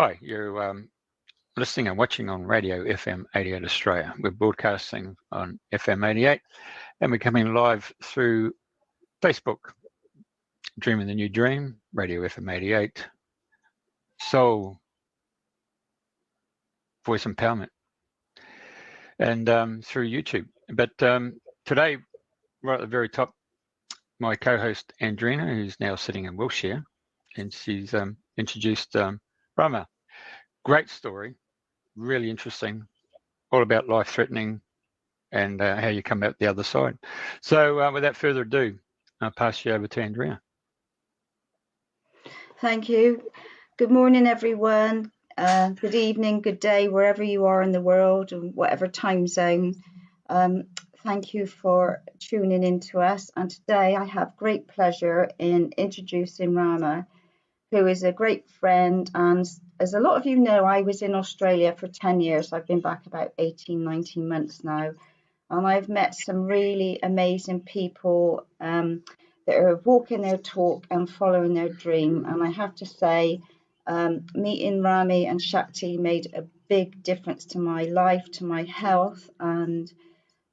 Hi, you're listening and watching on Radio FM 88 Australia. We're broadcasting on FM 88 and we're coming live through Facebook, Dreaming the New Dream, Radio FM 88, Soul, Voice Empowerment, and through YouTube. But today, right at the very top, my co-host Andrena, who's now sitting in Wiltshire, and she's introduced Ramiah. Great story, really interesting, all about life-threatening and how you come out the other side. So without further ado, I'll pass you over to Andrena. Thank you. Good morning, everyone. Good evening, good day, wherever you are in the world and whatever time zone. Thank you for tuning in to us. And today I have great pleasure in introducing Ramiah, who is a great friend. And as a lot of you know, I was in Australia for 10 years. I've been back about 18, 19 months now. And I've met some really amazing people that are walking their talk and following their dream. And I have to say, meeting Rami and Shakti made a big difference to my life, to my health. And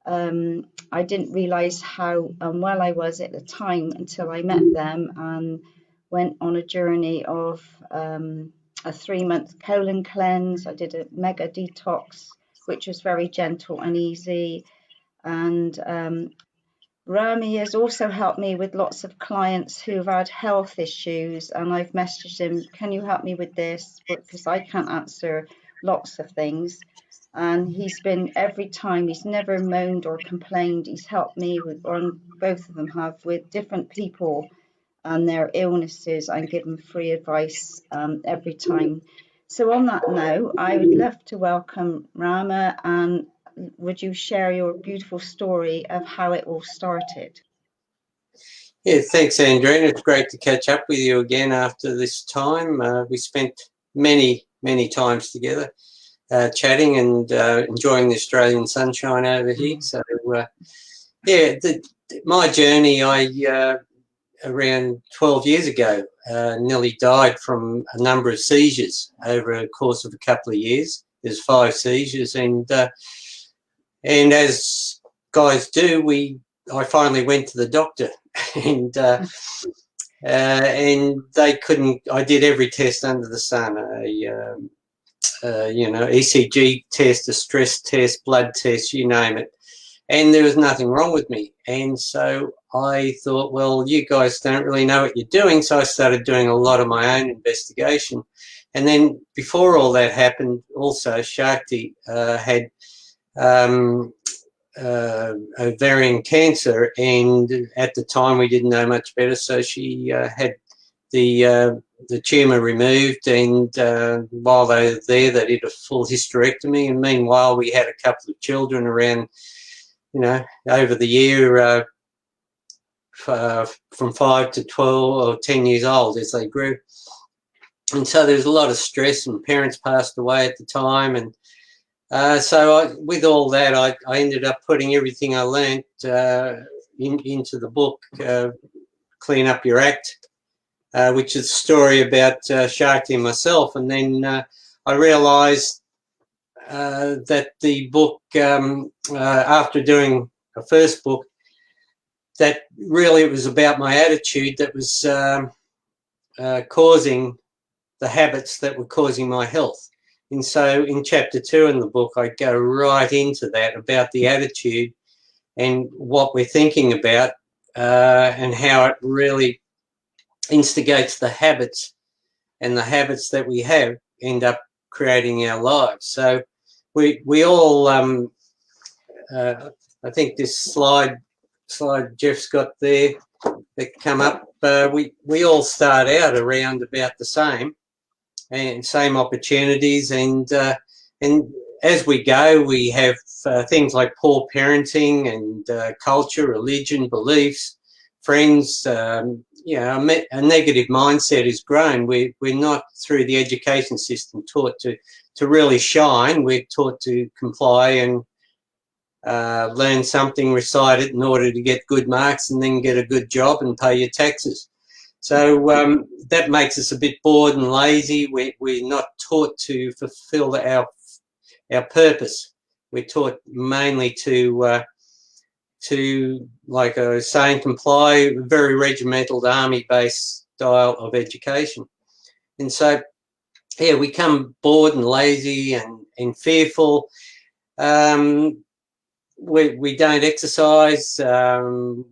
I didn't realise how unwell I was at the time until I met them and went on a journey of a 3-month colon cleanse. I did a mega detox, which was very gentle and easy. And Rami has also helped me with lots of clients who've had health issues, and I've messaged him, can you help me with this? Because I can't answer lots of things. And he's been, every time, he's never moaned or complained. He's helped me with, or both of them have, with different people and their illnesses, and given free advice every time. So on that note, I would love to welcome Ramiah, and would you share your beautiful story of how it all started? Yeah, thanks, Andrena. It's great to catch up with you again after this time. We spent many times together chatting and enjoying the Australian sunshine over here. So, yeah, my journey, around 12 years ago, nearly died from a number of seizures over a course of a couple of years. There's 5 seizures, and as guys do, I finally went to the doctor, and they couldn't. I did every test under the sun, ECG test, a stress test, blood test, you name it, and there was nothing wrong with me. And so I thought, well, you guys don't really know what you're doing, so I started doing a lot of my own investigation. And then before all that happened, also Shakti had ovarian cancer, and at the time we didn't know much better, so she had the tumour removed, and while they were there they did a full hysterectomy, and meanwhile we had a couple of children around, over the year from 5 to 12 or 10 years old as they grew. And so there was a lot of stress, and parents passed away at the time, and with all that, I ended up putting everything I learnt into the book, Clean Up Your Act, which is a story about Shakti and myself. And then I realised that the book, after doing a first book, that really it was about my attitude that was causing the habits that were causing my health. And so in chapter 2 in the book, I go right into that, about the attitude and what we're thinking about, and how it really instigates the habits, and the habits that we have end up creating our lives. So we all, I think this slide Jeff's got there that come up, we all start out around about the same, and same opportunities, and as we go, we have things like poor parenting and culture, religion, beliefs, friends. A negative mindset is grown. We're not, through the education system, taught to really shine. We're taught to comply and learn something, recite it in order to get good marks, and then get a good job and pay your taxes. So that makes us a bit bored and lazy. We're not taught to fulfil our purpose. We're taught mainly to, like I was saying, comply, very regimental, army-based style of education. And so, yeah, we become bored and lazy and fearful. We don't exercise.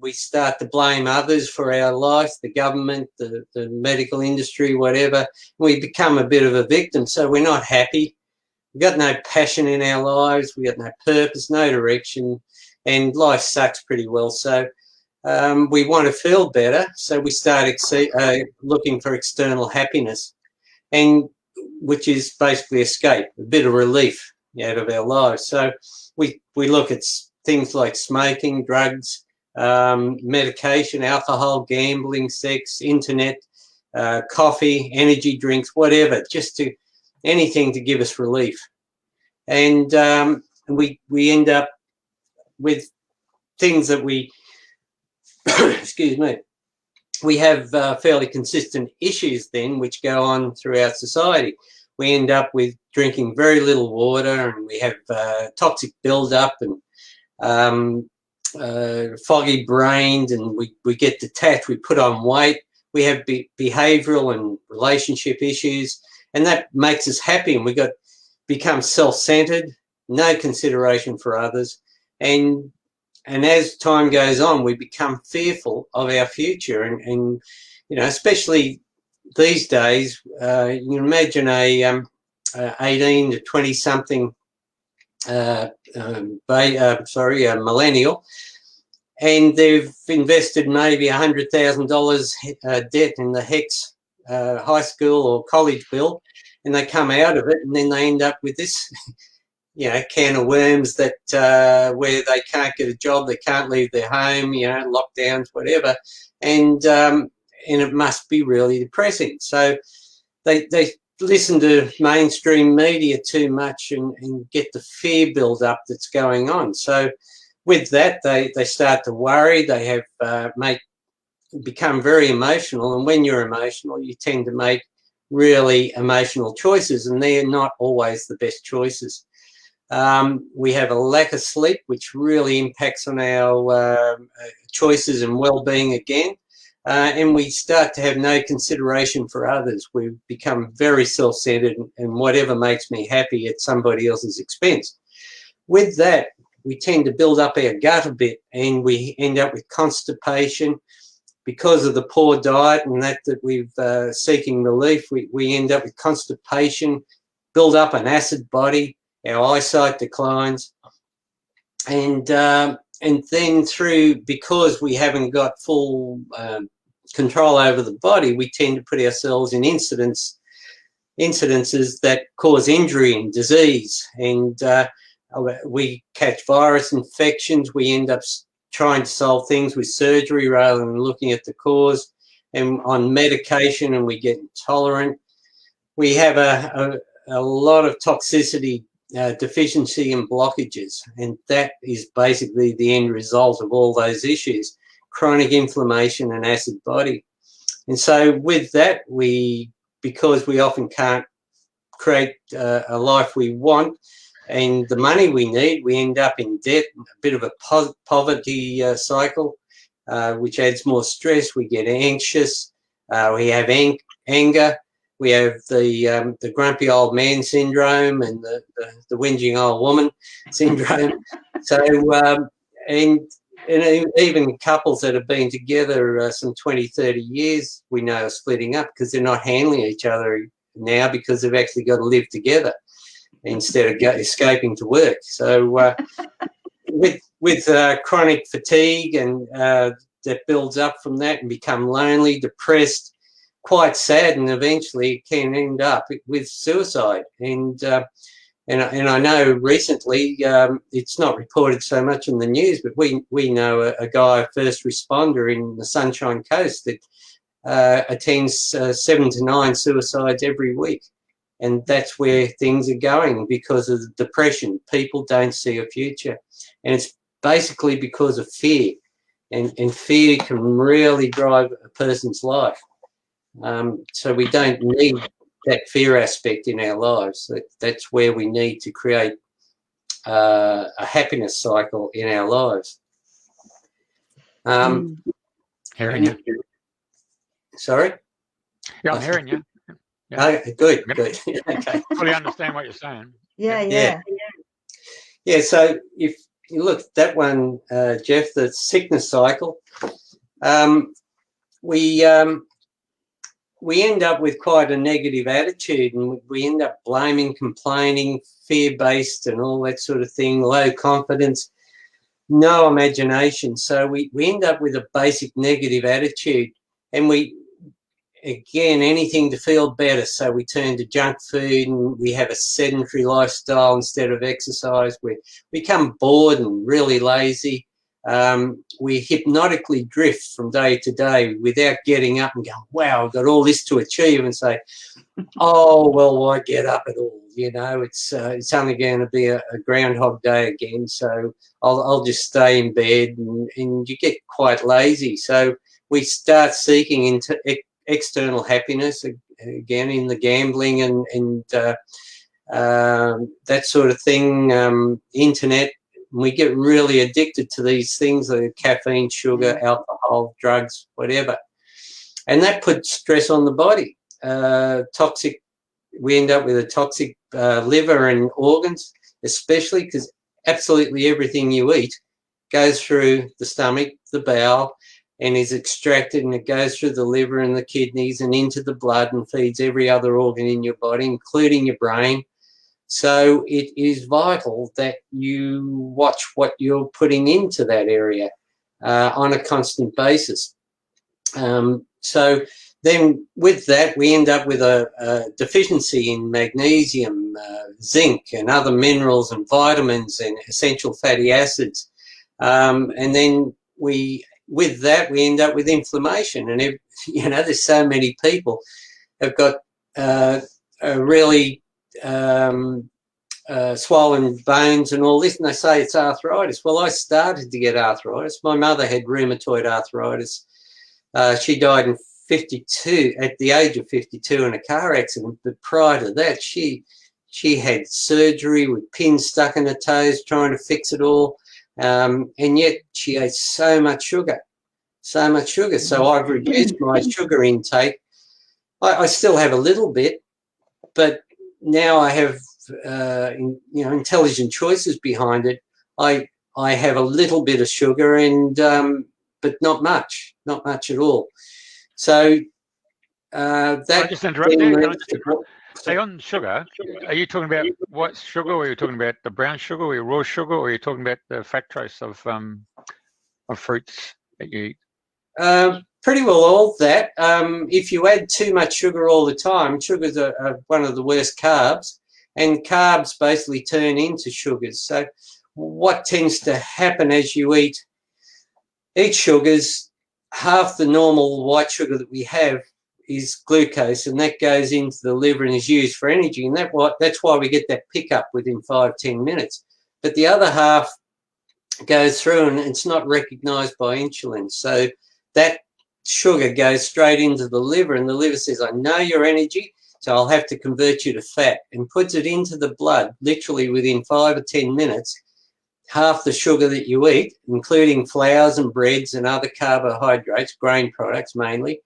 We start to blame others for our life, the government, the medical industry, whatever. We become a bit of a victim. So we're not happy. We've got no passion in our lives. We've got no purpose, no direction, and life sucks pretty well. So we want to feel better. So we start looking for external happiness, and which is basically escape, a bit of relief out of our lives. So we look at things like smoking, drugs, medication, alcohol, gambling, sex, internet, coffee, energy drinks, whatever, anything to give us relief. And we end up with things that we, excuse me, we have fairly consistent issues then which go on throughout society. We end up with drinking very little water, and we have toxic buildup and foggy brained, and we get detached, we put on weight, we have behavioural and relationship issues, and that makes us happy, and we become self-centred, no consideration for others, and as time goes on, we become fearful of our future, and you know, especially these days, you can imagine a 18 to 20 something millennial, and they've invested maybe $100,000 debt in the HECS high school or college bill, and they come out of it, and then they end up with this, you know, can of worms that where they can't get a job, they can't leave their home, you know, lockdowns, whatever, and it must be really depressing. So they listen to mainstream media too much and get the fear build up that's going on. So with that, they start to worry. They have become very emotional, and when you're emotional, you tend to make really emotional choices, and they're not always the best choices. We have a lack of sleep, which really impacts on our choices and well-being again. And we start to have no consideration for others. We become very self-centered, and whatever makes me happy at somebody else's expense. With that, we tend to build up our gut a bit, and we end up with constipation because of the poor diet and that we've seeking relief. We end up with constipation, build up an acid body, our eyesight declines, and then because we haven't got full control over the body, we tend to put ourselves in incidences that cause injury and disease, and we catch virus infections. We end up trying to solve things with surgery rather than looking at the cause, and on medication, and we get intolerant. We have a lot of toxicity, deficiency and blockages, and that is basically the end result of all those issues: chronic inflammation and acid body. And so with that, because we often can't create a life we want and the money we need, we end up in debt, a bit of a poverty cycle, which adds more stress. We get anxious, we have anger, we have the grumpy old man syndrome and the whinging old woman syndrome. So and even couples that have been together some 20, 30 years, we know, are splitting up because they're not handling each other now, because they've actually got to live together instead of escaping to work. So with chronic fatigue and that builds up from that, and become lonely, depressed, quite sad, and eventually can end up with suicide. And I know recently, it's not reported so much in the news, but we know a guy, a first responder in the Sunshine Coast, that attends 7 to 9 suicides every week. And that's where things are going because of the depression. People don't see a future. And it's basically because of fear. And fear can really drive a person's life. So we don't need that fear aspect in our lives. That's where we need to create a happiness cycle in our lives. Hearing you. Sorry? Yeah, I'm hearing you. Yeah. Oh, good, good. Okay. Fully understand what you're saying. Yeah. Yeah, so if you look at that one, Jeff, the sickness cycle, we end up with quite a negative attitude, and we end up blaming, complaining, fear-based and all that sort of thing, low confidence, no imagination. So we end up with a basic negative attitude, and again, anything to feel better. So we turn to junk food, and we have a sedentary lifestyle instead of exercise. We become bored and really lazy. We hypnotically drift from day to day without getting up and going, wow, I've got all this to achieve, and say, oh, well, why get up at all? You know, it's only going to be a Groundhog Day again, so I'll just stay in bed, and you get quite lazy. So we start seeking into external happiness again in the gambling and that sort of thing, internet. We get really addicted to these things, like caffeine, sugar, alcohol, drugs, whatever, and that puts stress on the body. Toxic. We end up with a toxic liver and organs, especially because absolutely everything you eat goes through the stomach, the bowel, and is extracted, and it goes through the liver and the kidneys and into the blood and feeds every other organ in your body, including your brain. So it is vital that you watch what you're putting into that area on a constant basis. So then with that, we end up with a deficiency in magnesium, zinc, and other minerals and vitamins and essential fatty acids. And then with that, we end up with inflammation. And, you know, there's so many people have got a really swollen bones and all this, and they say it's arthritis. Well, I started to get arthritis. My mother had rheumatoid arthritis. She died in 52, at the age of 52 in a car accident, but prior to that, she had surgery with pins stuck in her toes trying to fix it all. And yet she ate so much sugar. So I've reduced my sugar intake. I still have a little bit, but now I have, intelligent choices behind it. I have a little bit of sugar, and but not much at all. So that. I just interrupt you. Say on sugar, are you talking about white sugar, or are you talking about the brown sugar, or raw sugar, or are you talking about the fructose of fruits that you eat? Pretty well all that. If you add too much sugar all the time, sugars are one of the worst carbs, and carbs basically turn into sugars. So what tends to happen as you eat sugars, half the normal white sugar that we have is glucose, and that goes into the liver and is used for energy, and that's why we get that pickup within 5-10 minutes. But the other half goes through, and it's not recognized by insulin. So that sugar goes straight into the liver, and the liver says, I know your energy, so I'll have to convert you to fat, and puts it into the blood literally within 5 or 10 minutes. Half the sugar that you eat, including flours and breads and other carbohydrates, grain products mainly,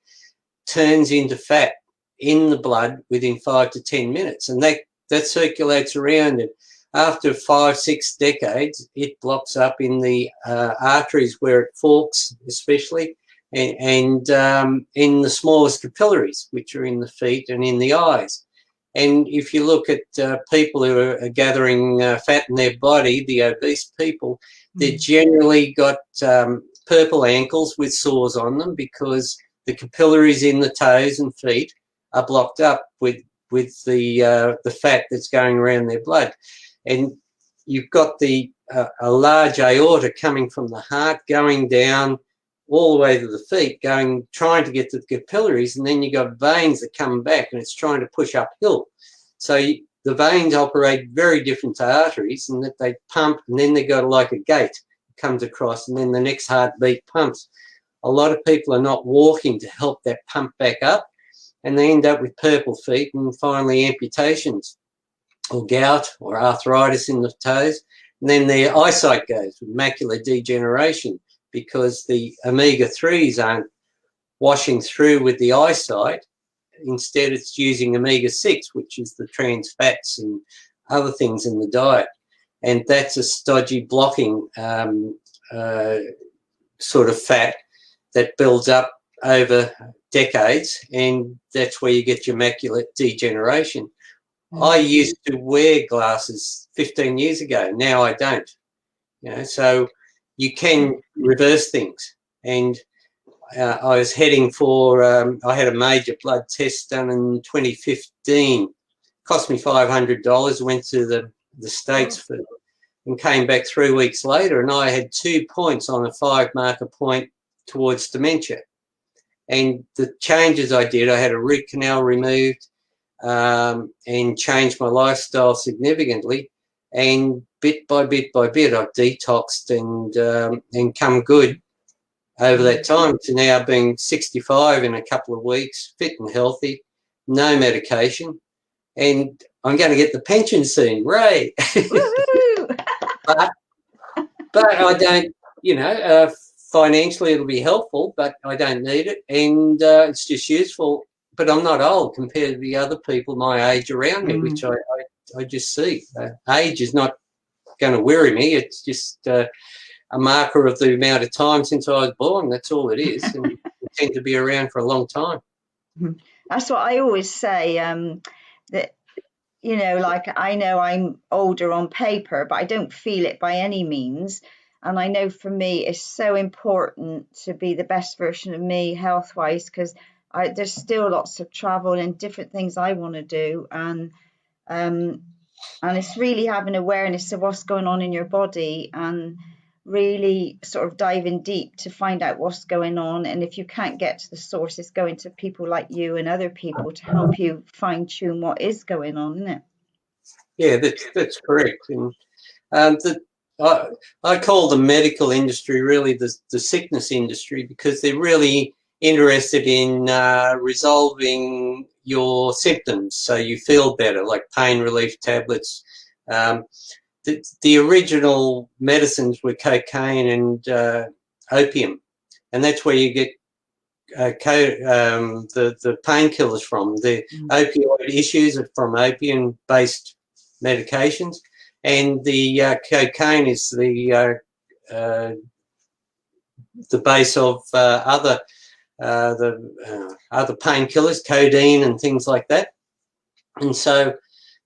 turns into fat in the blood within 5 to 10 minutes. And that circulates around it. After 5-6 decades, it blocks up in the arteries where it forks, especially, and in the smallest capillaries, which are in the feet and in the eyes. And if you look at people who are gathering fat in their body, the obese people, they've generally got purple ankles with sores on them, because the capillaries in the toes and feet are blocked up with the fat that's going around their blood. And you've got a large aorta coming from the heart, going down all the way to the feet, trying to get to the capillaries, and then you've got veins that come back, and it's trying to push uphill. So the veins operate very different to arteries, and that they pump, and then they go like a gate, it comes across, and then the next heartbeat pumps. A lot of people are not walking to help that pump back up, and they end up with purple feet and finally amputations or gout or arthritis in the toes. And then their eyesight goes with macular degeneration because the omega-3s aren't washing through with the eyesight. Instead, it's using omega-6, which is the trans fats and other things in the diet. And that's a stodgy blocking sort of fat that builds up over decades, and that's where you get your macular degeneration. I used to wear glasses 15 years ago. Now I don't. You know, so you can reverse things. And I was heading for, I had a major blood test done in 2015. Cost me $500. Went to the States for, and came back 3 weeks later, and I had 2 points on a 5-marker point towards dementia. And the changes I did, I had a root canal removed, and changed my lifestyle significantly, and bit by bit by bit I've detoxed and come good over that time to now being 65 in a couple of weeks, fit and healthy, no medication, and I'm going to get the pension soon, Ray. but I don't, you know, financially it'll be helpful, but I don't need it, and it's just useful. But I'm not old compared to the other people my age around me, which I just see. Age is not going to worry me. It's just a marker of the amount of time since I was born. That's all it is. And we tend to be around for a long time. That's what I always say, that, you know, like I know I'm older on paper, but I don't feel it by any means. And I know for me, it's so important to be the best version of me health-wise, because there's still lots of travel and different things I want to do, and it's really having awareness of what's going on in your body and really sort of diving deep to find out what's going on. And if you can't get to the source, it's going to people like you and other people to help you fine tune what is going on, isn't it? Yeah, that's correct. And I call the medical industry really the sickness industry, because they're really interested in resolving your symptoms so you feel better, like pain relief tablets. The original medicines were cocaine and opium, and that's where you get the painkillers from. The opioid issues are from opium-based medications, and the cocaine is the base of other painkillers, codeine and things like that. And so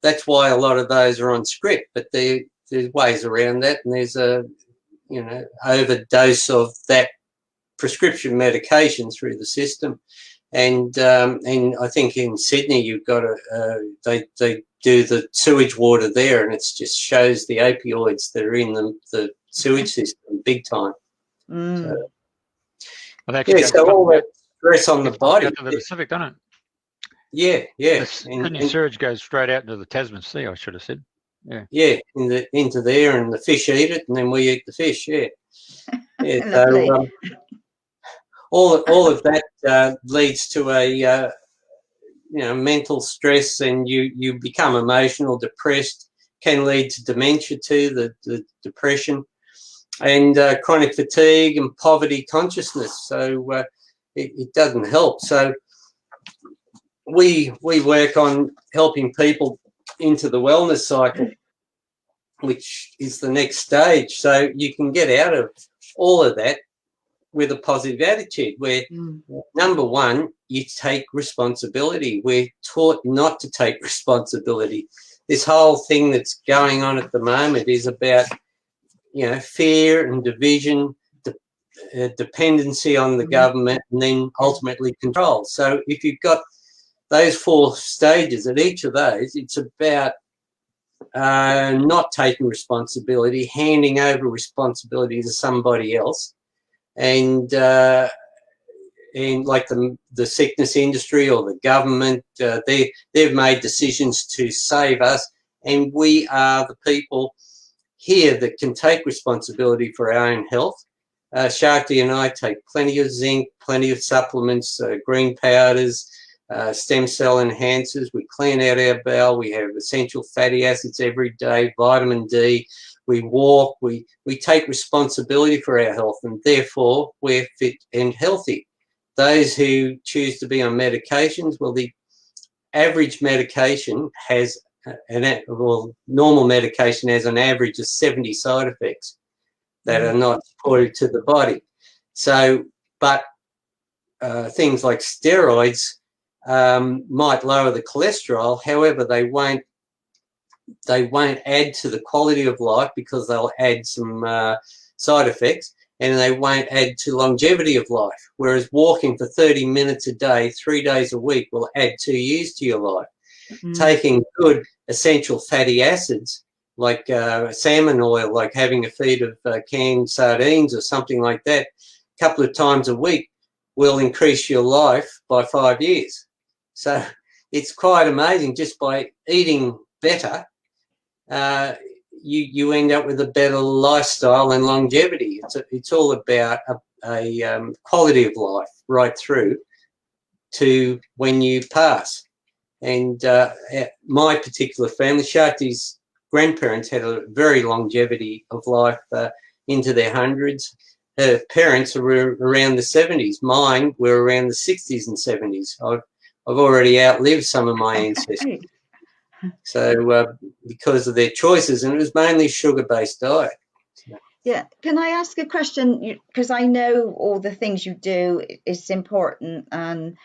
that's why a lot of those are on script, but there's ways around that, and there's a, you know, overdose of that prescription medication through the system. And I think in Sydney you've got they do the sewage water there, and it just shows the opioids that are in the sewage system big time. So, well, so all that stress on the body. Out to the Pacific, doesn't it? Yeah, yeah. The Sydney sewage goes straight out into the Tasman Sea, I should have said. Yeah. Yeah, into there, and the fish eat it, and then we eat the fish. Yeah. Yeah. So all of that leads to a mental stress, and you become emotional, depressed, can lead to dementia too, the depression, and chronic fatigue and poverty consciousness. So it doesn't help. So we work on helping people into the wellness cycle, which is the next stage. So you can get out of all of that with a positive attitude, where number one, you take responsibility. We're taught not to take responsibility. This whole thing that's going on at the moment is about, fear and division, dependency on the government, and then ultimately control. So if you've got those 4 stages, at each of those, it's about not taking responsibility, handing over responsibility to somebody else, and like the sickness industry or the government, they've made decisions to save us, and we are the people here that can take responsibility for our own health. Shakti and I take plenty of zinc, plenty of supplements, green powders, stem cell enhancers. We clean out our bowel. We have essential fatty acids every day, vitamin D. We walk. We take responsibility for our health, and therefore we're fit and healthy. Those who choose to be on medications, well, the average medication has normal medication has an average of 70 side effects that are not supportive to the body. So, but things like steroids might lower the cholesterol. However, they won't add to the quality of life because they'll add some side effects, and they won't add to longevity of life. Whereas walking for 30 minutes a day, 3 days a week will add 2 years to your life. Taking good essential fatty acids like salmon oil, like having a feed of canned sardines or something like that a couple of times a week will increase your life by 5 years. So it's quite amazing. Just by eating better, you end up with a better lifestyle and longevity. It's all about a quality of life right through to when you pass. And my particular family, Shakti's grandparents had a very longevity of life into their hundreds. Her parents were around the 70s. Mine were around the 60s and 70s. I've already outlived some of my ancestors. So because of their choices, and it was mainly sugar-based diet. Yeah, can I ask a question? Because I know all the things you do is important, and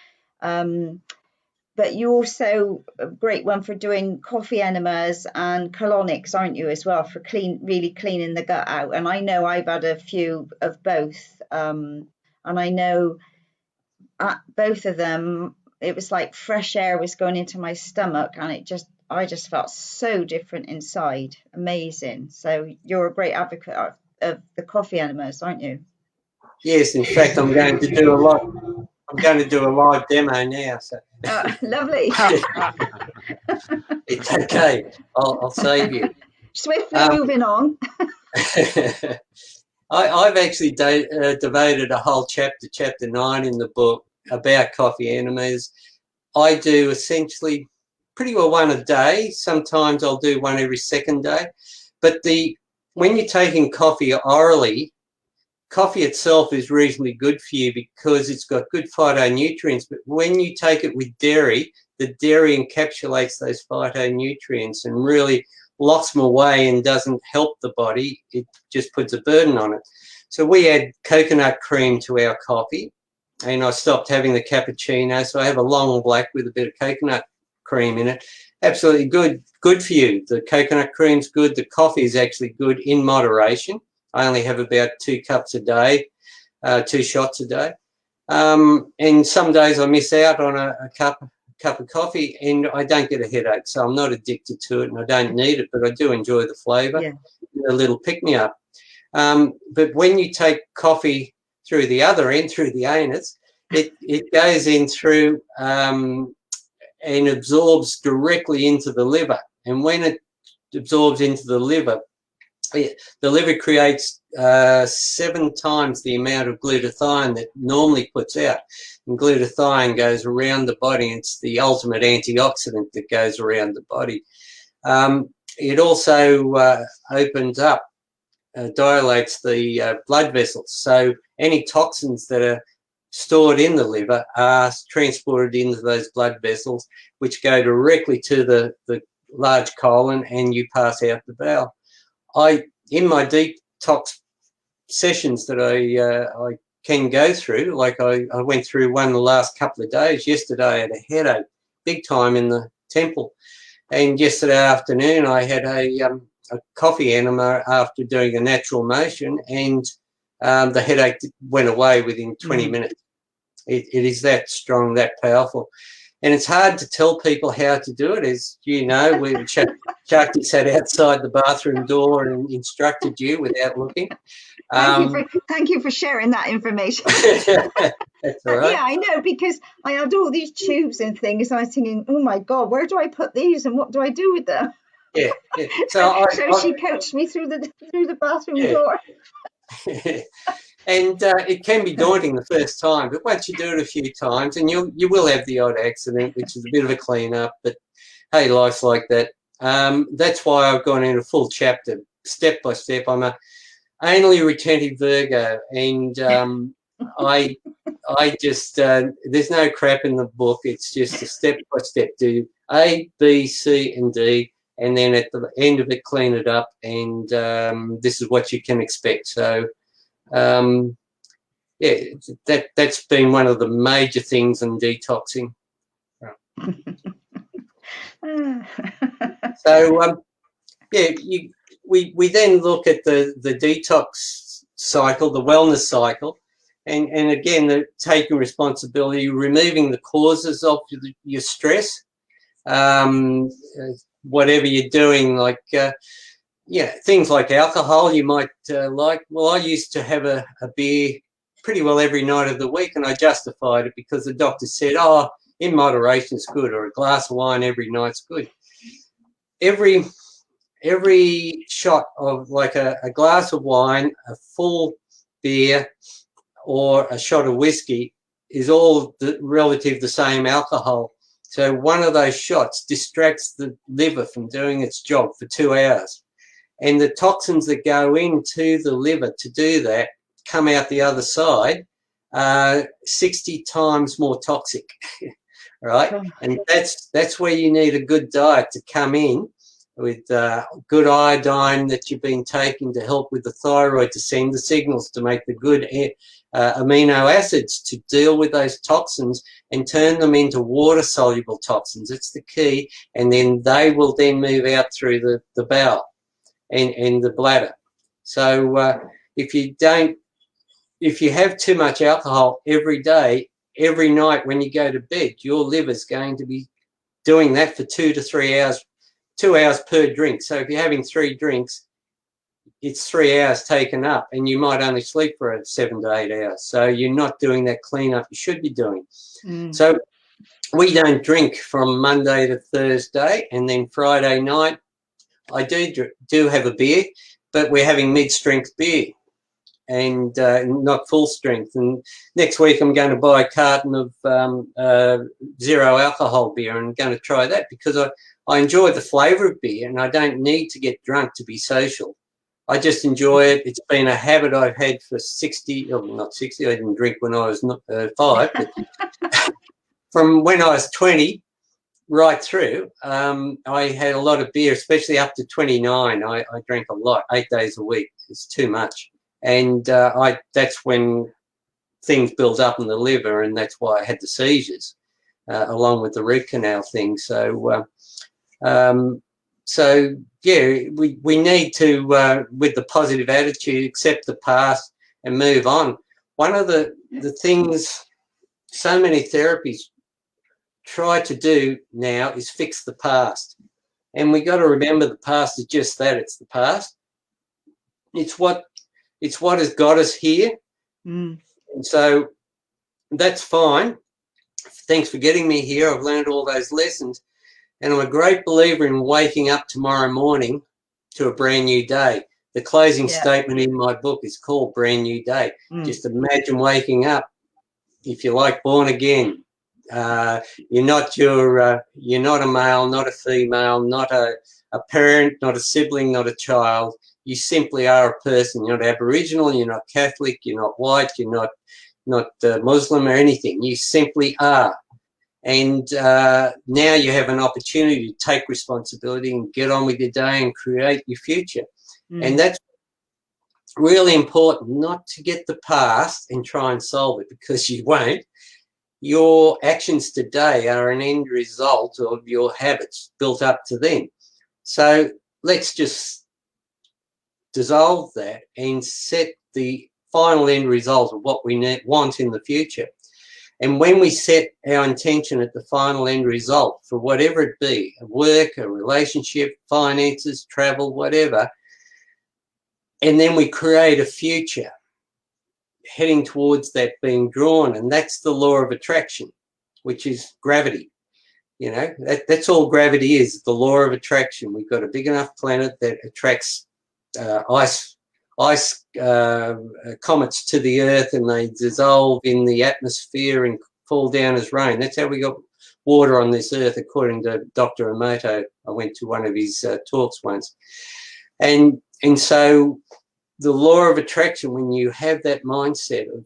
but you also a great one for doing coffee enemas and colonics, aren't you, as well, for really cleaning the gut out? And I know I've had a few of both, and I know at both of them, it was like fresh air was going into my stomach, and I just felt so different inside. Amazing. So you're a great advocate of the coffee enemas, aren't you? Yes, in fact, I'm going to do a live demo now. So. Lovely. It's okay. I'll save you. Swiftly moving on. I've actually devoted a whole chapter 9 in the book about coffee enemas. I do essentially pretty well one a day. Sometimes I'll do one every second day. But when you're taking coffee orally, coffee itself is reasonably good for you because it's got good phytonutrients. But when you take it with dairy, the dairy encapsulates those phytonutrients and really locks them away and doesn't help the body. It just puts a burden on it. So we add coconut cream to our coffee, and I stopped having the cappuccino. So I have a long black with a bit of coconut cream in it. Absolutely good for you. The coconut cream's good. The coffee is actually good in moderation. I only have about 2 cups a day, 2 shots a day. And some days I miss out on a cup of coffee and I don't get a headache. So I'm not addicted to it and I don't need it, but I do enjoy the flavour, a little pick-me-up. But when you take coffee through the other end, through the anus, it goes in through and absorbs directly into the liver. And when it absorbs into the liver creates 7 times the amount of glutathione that normally puts out. And glutathione goes around the body. It's the ultimate antioxidant that goes around the body. It also opens up, dilates the blood vessels. So any toxins that are stored in the liver are transported into those blood vessels, which go directly to the large colon, and you pass out the bowel. In my detox sessions that I can go through, like I went through one the last couple of days. Yesterday I had a headache big time in the temple, and yesterday afternoon I had a coffee enema after doing a natural motion, and the headache went away within 20 minutes. It is that strong, that powerful. And it's hard to tell people how to do it. As you know, Shakti sat outside the bathroom door and instructed you without looking. Thank you for sharing that information. That's all right. Yeah, I know, because I had all these tubes and things. I was thinking, oh my God, where do I put these and what do I do with them? Yeah. So she coached me through the bathroom door. And it can be daunting the first time, but once you do it a few times, and you will have the odd accident, which is a bit of a clean-up, but hey, life's like that. That's why I've gone in a full chapter, step by step. I'm a anally retentive Virgo, and I just there's no crap in the book. It's just a step by step. Do A, B, C, and D, and then at the end of it, clean it up, and this is what you can expect. So. Yeah, that's been one of the major things in detoxing. So yeah, we then look at the detox cycle, the wellness cycle, and again, taking responsibility, removing the causes of your stress, whatever you're doing, like yeah, things like alcohol you might like. Well, I used to have a beer pretty well every night of the week, and I justified it because the doctor said, oh, in moderation is good, or a glass of wine every night's good. Every shot of like a glass of wine, a full beer, or a shot of whiskey is all relative the same alcohol. So one of those shots distracts the liver from doing its job for 2 hours. And the toxins that go into the liver to do that come out the other side 60 times more toxic, right? And that's where you need a good diet to come in with good iodine that you've been taking to help with the thyroid to send the signals to make the good amino acids to deal with those toxins and turn them into water-soluble toxins. It's the key. And then they will then move out through the bowel and the bladder. So if you have too much alcohol every day, every night when you go to bed, your liver's going to be doing that for 2 to 3 hours, 2 hours per drink. So if you're having 3 drinks, it's 3 hours taken up, and you might only sleep for 7 to 8 hours. So you're not doing that cleanup you should be doing. So we don't drink from Monday to Thursday, and then Friday night I do have a beer, but we're having mid-strength beer and not full strength. And next week I'm going to buy a carton of zero alcohol beer, and I'm going to try that because I enjoy the flavour of beer, and I don't need to get drunk to be social. I just enjoy it. It's been a habit I've had for 60, or not 60, I didn't drink when I was 5, but from when I was 20 right through, I had a lot of beer, especially up to 29. I drank a lot, 8 days a week. It's too much. And that's when things build up in the liver, and that's why I had the seizures, along with the root canal thing. So, yeah, we need to, with the positive attitude, accept the past and move on. One of the things so many therapies try to do now is fix the past. And we got to remember the past is just that, it's the past. It's what has got us here. And so that's fine. Thanks for getting me here. I've learned all those lessons. And I'm a great believer in waking up tomorrow morning to a brand new day. The closing statement in my book is called Brand New Day. Just imagine waking up, if you like, born again. You're not a male, not a female, not a parent, not a sibling, not a child. You simply are a person. You're not Aboriginal, you're not Catholic, you're not white, you're not Muslim or anything. You simply are. And now you have an opportunity to take responsibility and get on with your day and create your future. And that's really important, not to get the past and try and solve it, because you won't. Your actions today are an end result of your habits built up to then. So let's just dissolve that and set the final end result of what we want in the future. And when we set our intention at the final end result, for whatever it be, a work, a relationship, finances, travel, whatever, and then we create a future heading towards that being drawn, and that's the law of attraction, which is gravity. You know, that's all gravity is, the law of attraction. We've got a big enough planet that attracts ice comets to the earth, and they dissolve in the atmosphere and fall down as rain. That's how we got water on this earth, according to Dr. Emoto. I went to one of his talks once. And so the law of attraction, when you have that mindset of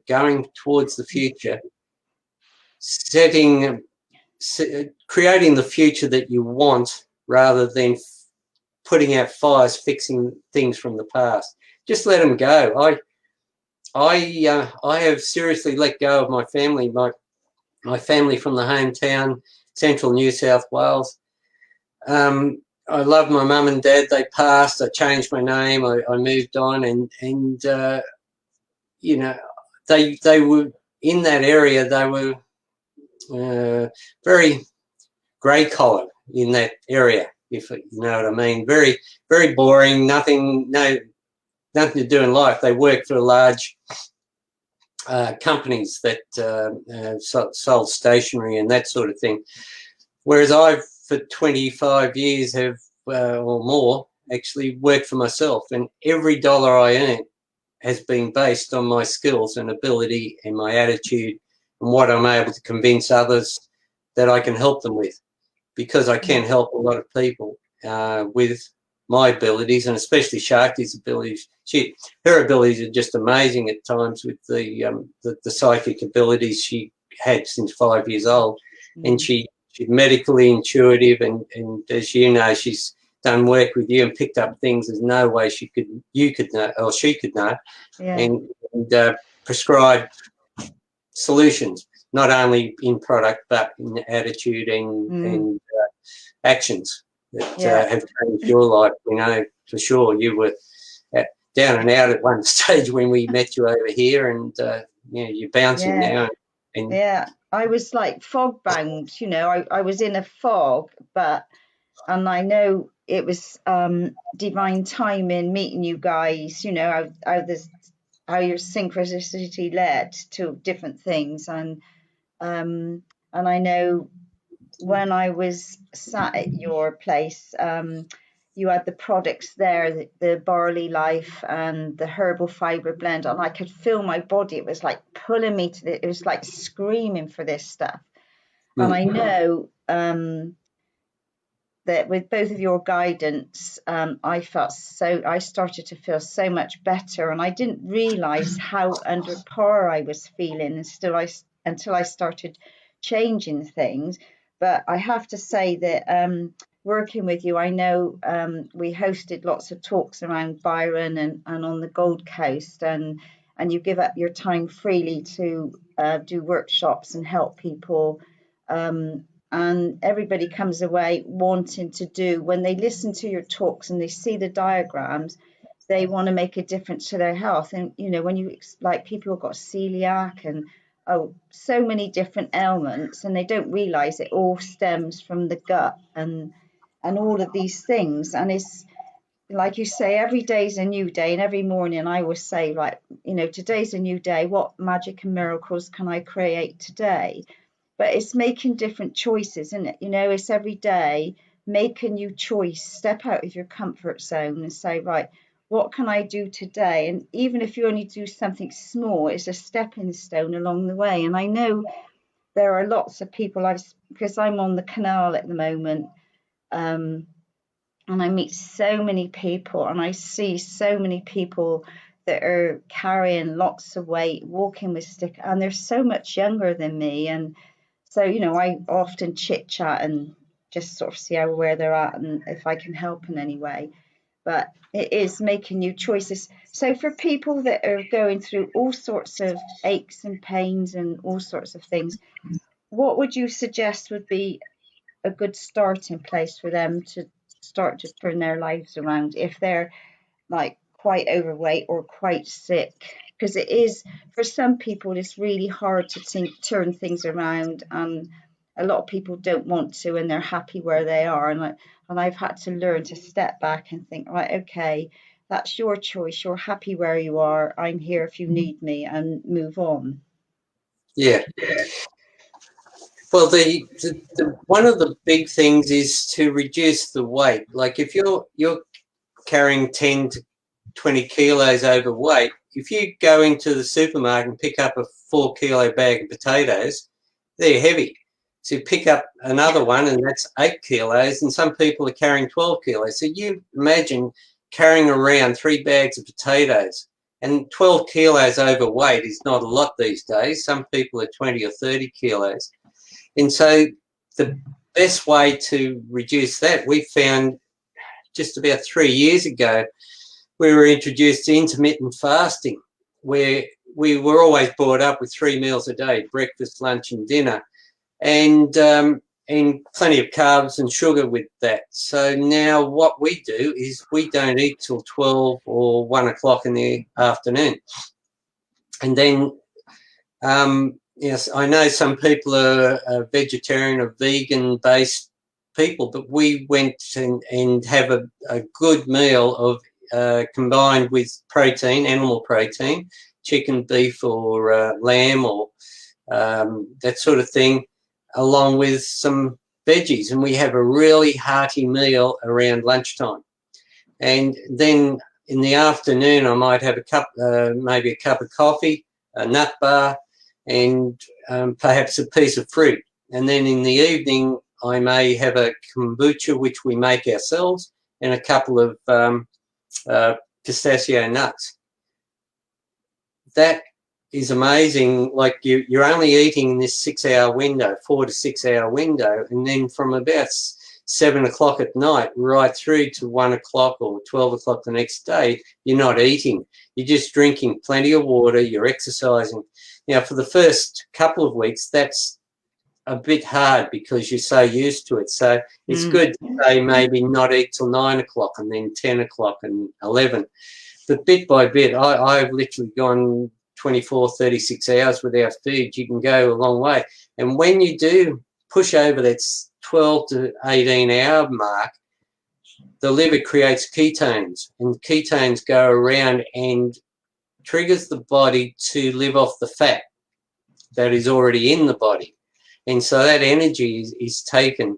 going towards the future, creating the future that you want rather than putting out fires, fixing things from the past. Just let them go. I have seriously let go of my family, my family from the hometown, central New South Wales. I love my mum and dad. They passed. I changed my name. I moved on, and you know, they were in that area. They were very grey collar in that area, if you know what I mean. Very, very boring. Nothing to do in life. They worked for large companies that sold stationery and that sort of thing. Whereas I've, for 25 years, have or more, actually worked for myself, and every dollar I earn has been based on my skills and ability and my attitude and what I'm able to convince others that I can help them with, because I can help a lot of people with my abilities, and especially Shakti's abilities. Her abilities are just amazing at times with the psychic abilities she had since 5 years old. And she's medically intuitive, and as you know, she's done work with you and picked up things there's no way you could know, or she could know, and prescribe solutions, not only in product but in attitude and actions that have changed your life. You know, for sure, you were down and out at one stage when we met you over here, and you're bouncing now. And I was like fog bound, you know. I was in a fog, and I know it was divine timing meeting you guys, you know, how your synchronicity led to different things. And I know when I was sat at your place, you had the products there, the barley life and the herbal fiber blend, and I could feel my body. It was like pulling me to it was like screaming for this stuff. And I know that with both of your guidance, I started to feel so much better, and I didn't realize how under par I was feeling until I started changing things. But I have to say that working with you, I know we hosted lots of talks around Byron and on the Gold Coast, and you give up your time freely to do workshops and help people. And everybody comes away wanting to do, when they listen to your talks and they see the diagrams, they want to make a difference to their health. And, you know, when you, like, people have got celiac and, so many different ailments, and they don't realize it all stems from the gut and all of these things. And it's, like you say, every day is a new day. And every morning I always say, like, you know, today's a new day. What magic and miracles can I create today? But it's making different choices, isn't it? You know, it's every day, make a new choice, step out of your comfort zone and say, right, what can I do today? And even if you only do something small, it's a stepping stone along the way. And I know there are lots of people, because I'm on the canal at the moment, and I meet so many people, and I see so many people that are carrying lots of weight, walking with stick, and they're so much younger than me. And so, you know, I often chit chat and just sort of see where they're at and if I can help in any way. But it is making new choices. So for people that are going through all sorts of aches and pains and all sorts of things, what would you suggest would be a good starting place for them to start to turn their lives around if they're like quite overweight or quite sick? Because it is, for some people, it's really hard to turn things around, and a lot of people don't want to, and they're happy where they are. And I've had to learn to step back and think, right, okay, that's your choice. You're happy where you are. I'm here if you need me, and move on. Yeah. Well, the one of the big things is to reduce the weight. Like if you're carrying 10 20 kilos overweight, if you go into the supermarket and pick up a 4 kilo bag of potatoes, they're heavy. So you pick up another one and that's 8 kilos, and some people are carrying 12 kilos. So you imagine carrying around 3 bags of potatoes, and 12 kilos overweight is not a lot these days. Some people are 20 or 30 kilos. And so the best way to reduce that, we found just about 3 years ago, we were introduced to intermittent fasting, where we were always brought up with 3 meals a day, breakfast, lunch and dinner, and plenty of carbs and sugar with that. So now what we do is we don't eat till 12 or 1 o'clock in the afternoon. And then, yes, I know some people are vegetarian or vegan-based people, but we went and have a good meal of combined with protein, animal protein, chicken, beef or lamb or that sort of thing, along with some veggies, and we have a really hearty meal around lunchtime. And then in the afternoon I might have a cup, maybe a cup of coffee, a nut bar, and perhaps a piece of fruit. And then in the evening I may have a kombucha, which we make ourselves, and a couple of pistachio nuts. That is amazing. Like you're only eating in this 6 hour window, 4 to 6 hour window, and then from about 7 o'clock at night right through to 1 o'clock or 12 o'clock the next day, you're not eating. You're just drinking plenty of water, you're exercising. Now for the first couple of weeks that's a bit hard because you're so used to it. So it's good to say maybe not eat till 9 o'clock and then 10 o'clock and 11. But bit by bit, I've literally gone 24, 36 hours without food. You can go a long way. And when you do push over that 12 to 18 hour mark, the liver creates ketones, and ketones go around and triggers the body to live off the fat that is already in the body. And so that energy is taken.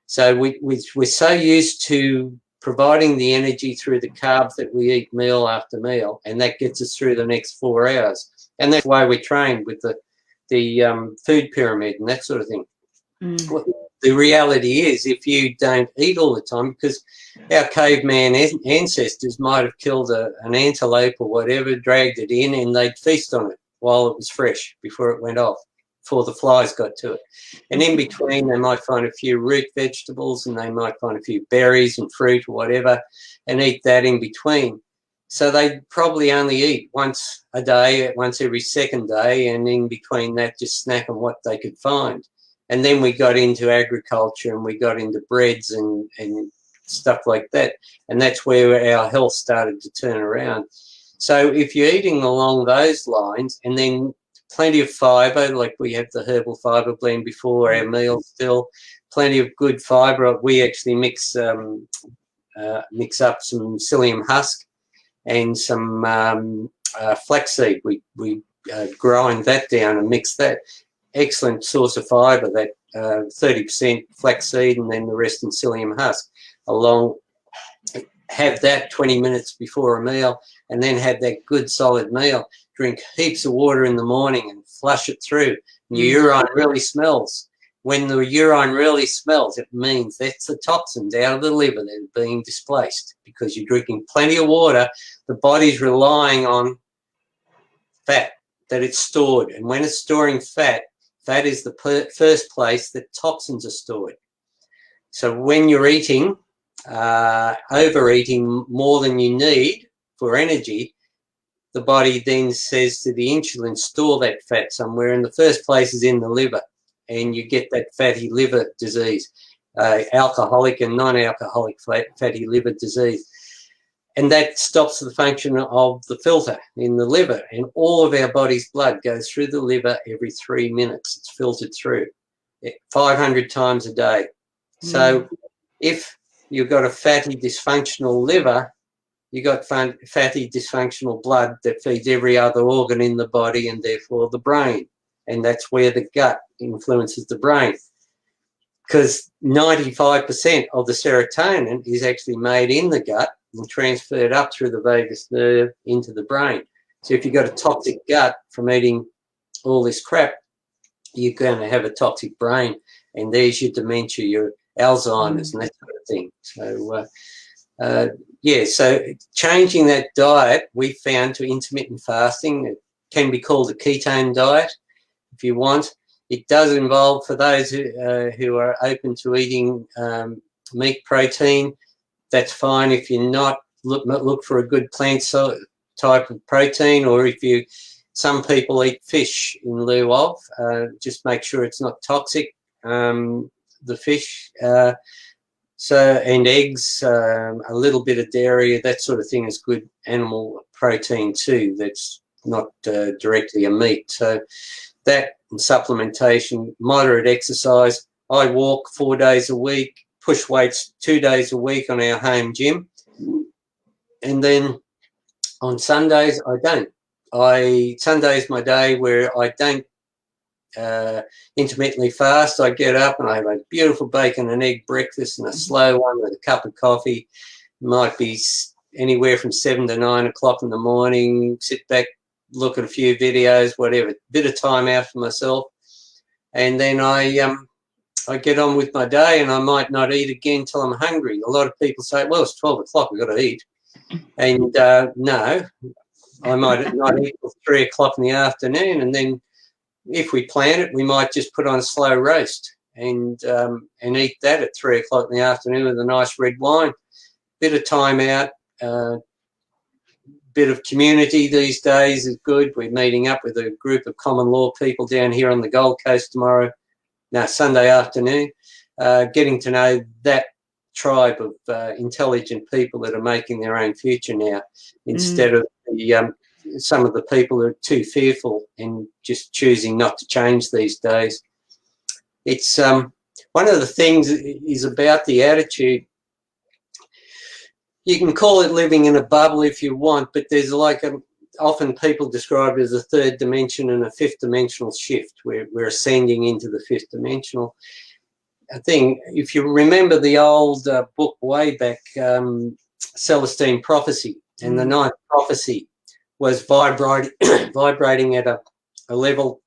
So we're so used to providing the energy through the carbs that we eat meal after meal, and that gets us through the next 4 hours. And that's why we're trained with the food pyramid and that sort of thing. Well, the reality is, if you don't eat all the time, because our caveman ancestors might have killed an antelope or whatever, dragged it in, and they'd feast on it while it was fresh before it went off, before the flies got to it. And in between they might find a few root vegetables, and they might find a few berries and fruit or whatever, and eat that in between. So they probably only eat once a day, once every second day, and in between that just snack on what they could find. And then we got into agriculture and we got into breads and stuff like that, and that's where our health started to turn around. So if you're eating along those lines, and then plenty of fibre, like we have the herbal fibre blend before our meals still, plenty of good fibre. We actually mix up some psyllium husk and some flaxseed. We grind that down and mix that. Excellent source of fibre, that 30% flaxseed and then the rest in psyllium husk. Along, have that 20 minutes before a meal, and then have that good solid meal. Drink heaps of water in the morning and flush it through. Your urine really smells. When the urine really smells, it means that's the toxins out of the liver that are being displaced, because you're drinking plenty of water. The body's relying on fat that it's stored, and when it's storing fat, fat is the first place that toxins are stored. So when you're eating, overeating more than you need for energy, the body then says to the insulin, store that fat somewhere, and the first place is in the liver, and you get that fatty liver disease, alcoholic and non-alcoholic fatty liver disease. And that stops the function of the filter in the liver, and all of our body's blood goes through the liver every 3 minutes. It's filtered through 500 times a day. So if you've got a fatty dysfunctional liver, you've got fatty dysfunctional blood that feeds every other organ in the body and therefore the brain. And that's where the gut influences the brain, because 95% of the serotonin is actually made in the gut, and transferred up through the vagus nerve into the brain. So if you've got a toxic gut from eating all this crap, you're going to have a toxic brain, and there's your dementia, your Alzheimer's, and that sort of thing. So, yeah, so changing that diet, we found, to intermittent fasting. It can be called a ketone diet if you want. It does involve, for those who are open to eating meat protein, that's fine. If you're not, look for a good plant type of protein, or if you, some people eat fish in lieu of, just make sure it's not toxic, the fish. And eggs, a little bit of dairy, that sort of thing is good animal protein too. That's not directly a meat. So that and supplementation, moderate exercise. I walk 4 days a week, push weights 2 days a week on our home gym. And then on Sundays, I don't. Sunday's my day where I don't intermittently fast. I get up and I have a beautiful bacon and egg breakfast and a slow one with a cup of coffee. It might be anywhere from 7 to 9 o'clock in the morning. Sit back, look at a few videos, whatever. Bit of time out for myself, and then I get on with my day, and I might not eat again till I'm hungry. A lot of people say, "Well, it's 12 o'clock. We've got to eat," and no, I might not eat till 3 o'clock in the afternoon, and then if we plan it, we might just put on a slow roast and eat that at 3 o'clock in the afternoon with a nice red wine. Bit of time out, bit of community these days is good. We're meeting up with a group of common law people down here on the Gold Coast Sunday afternoon, getting to know that tribe of intelligent people that are making their own future now, instead of some of the people who are too fearful and just choosing not to change these days. It's one of the things is about the attitude. You can call it living in a bubble if you want, but there's often people describe it as a third dimension and a fifth dimensional shift. We're ascending into the fifth dimensional. I think if you remember the old book way back, Celestine Prophecy, and the ninth prophecy was vibrating at a level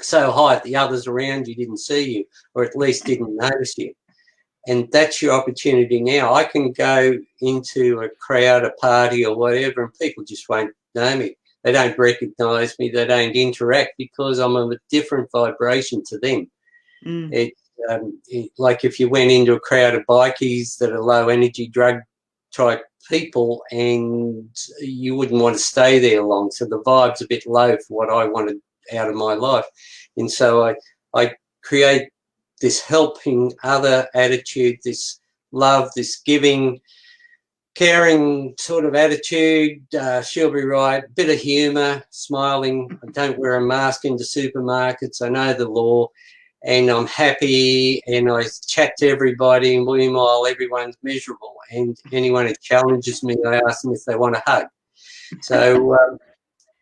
so high that the others around you didn't see you, or at least didn't notice you. And that's your opportunity now. I can go into a crowd, a party or whatever, and people just won't know me. They don't recognise me. They don't interact because I'm of a different vibration to them. Like if you went into a crowd of bikies that are low energy drug type people, and you wouldn't want to stay there long. So the vibe's a bit low for what I wanted out of my life. And so I create this helping other attitude, this love, this giving, caring sort of attitude. She'll be right. Bit of humour, smiling. I don't wear a mask into supermarkets. I know the law, and I'm happy, and I chat to everybody, and meanwhile everyone's miserable. And anyone who challenges me, I ask them if they want a hug. So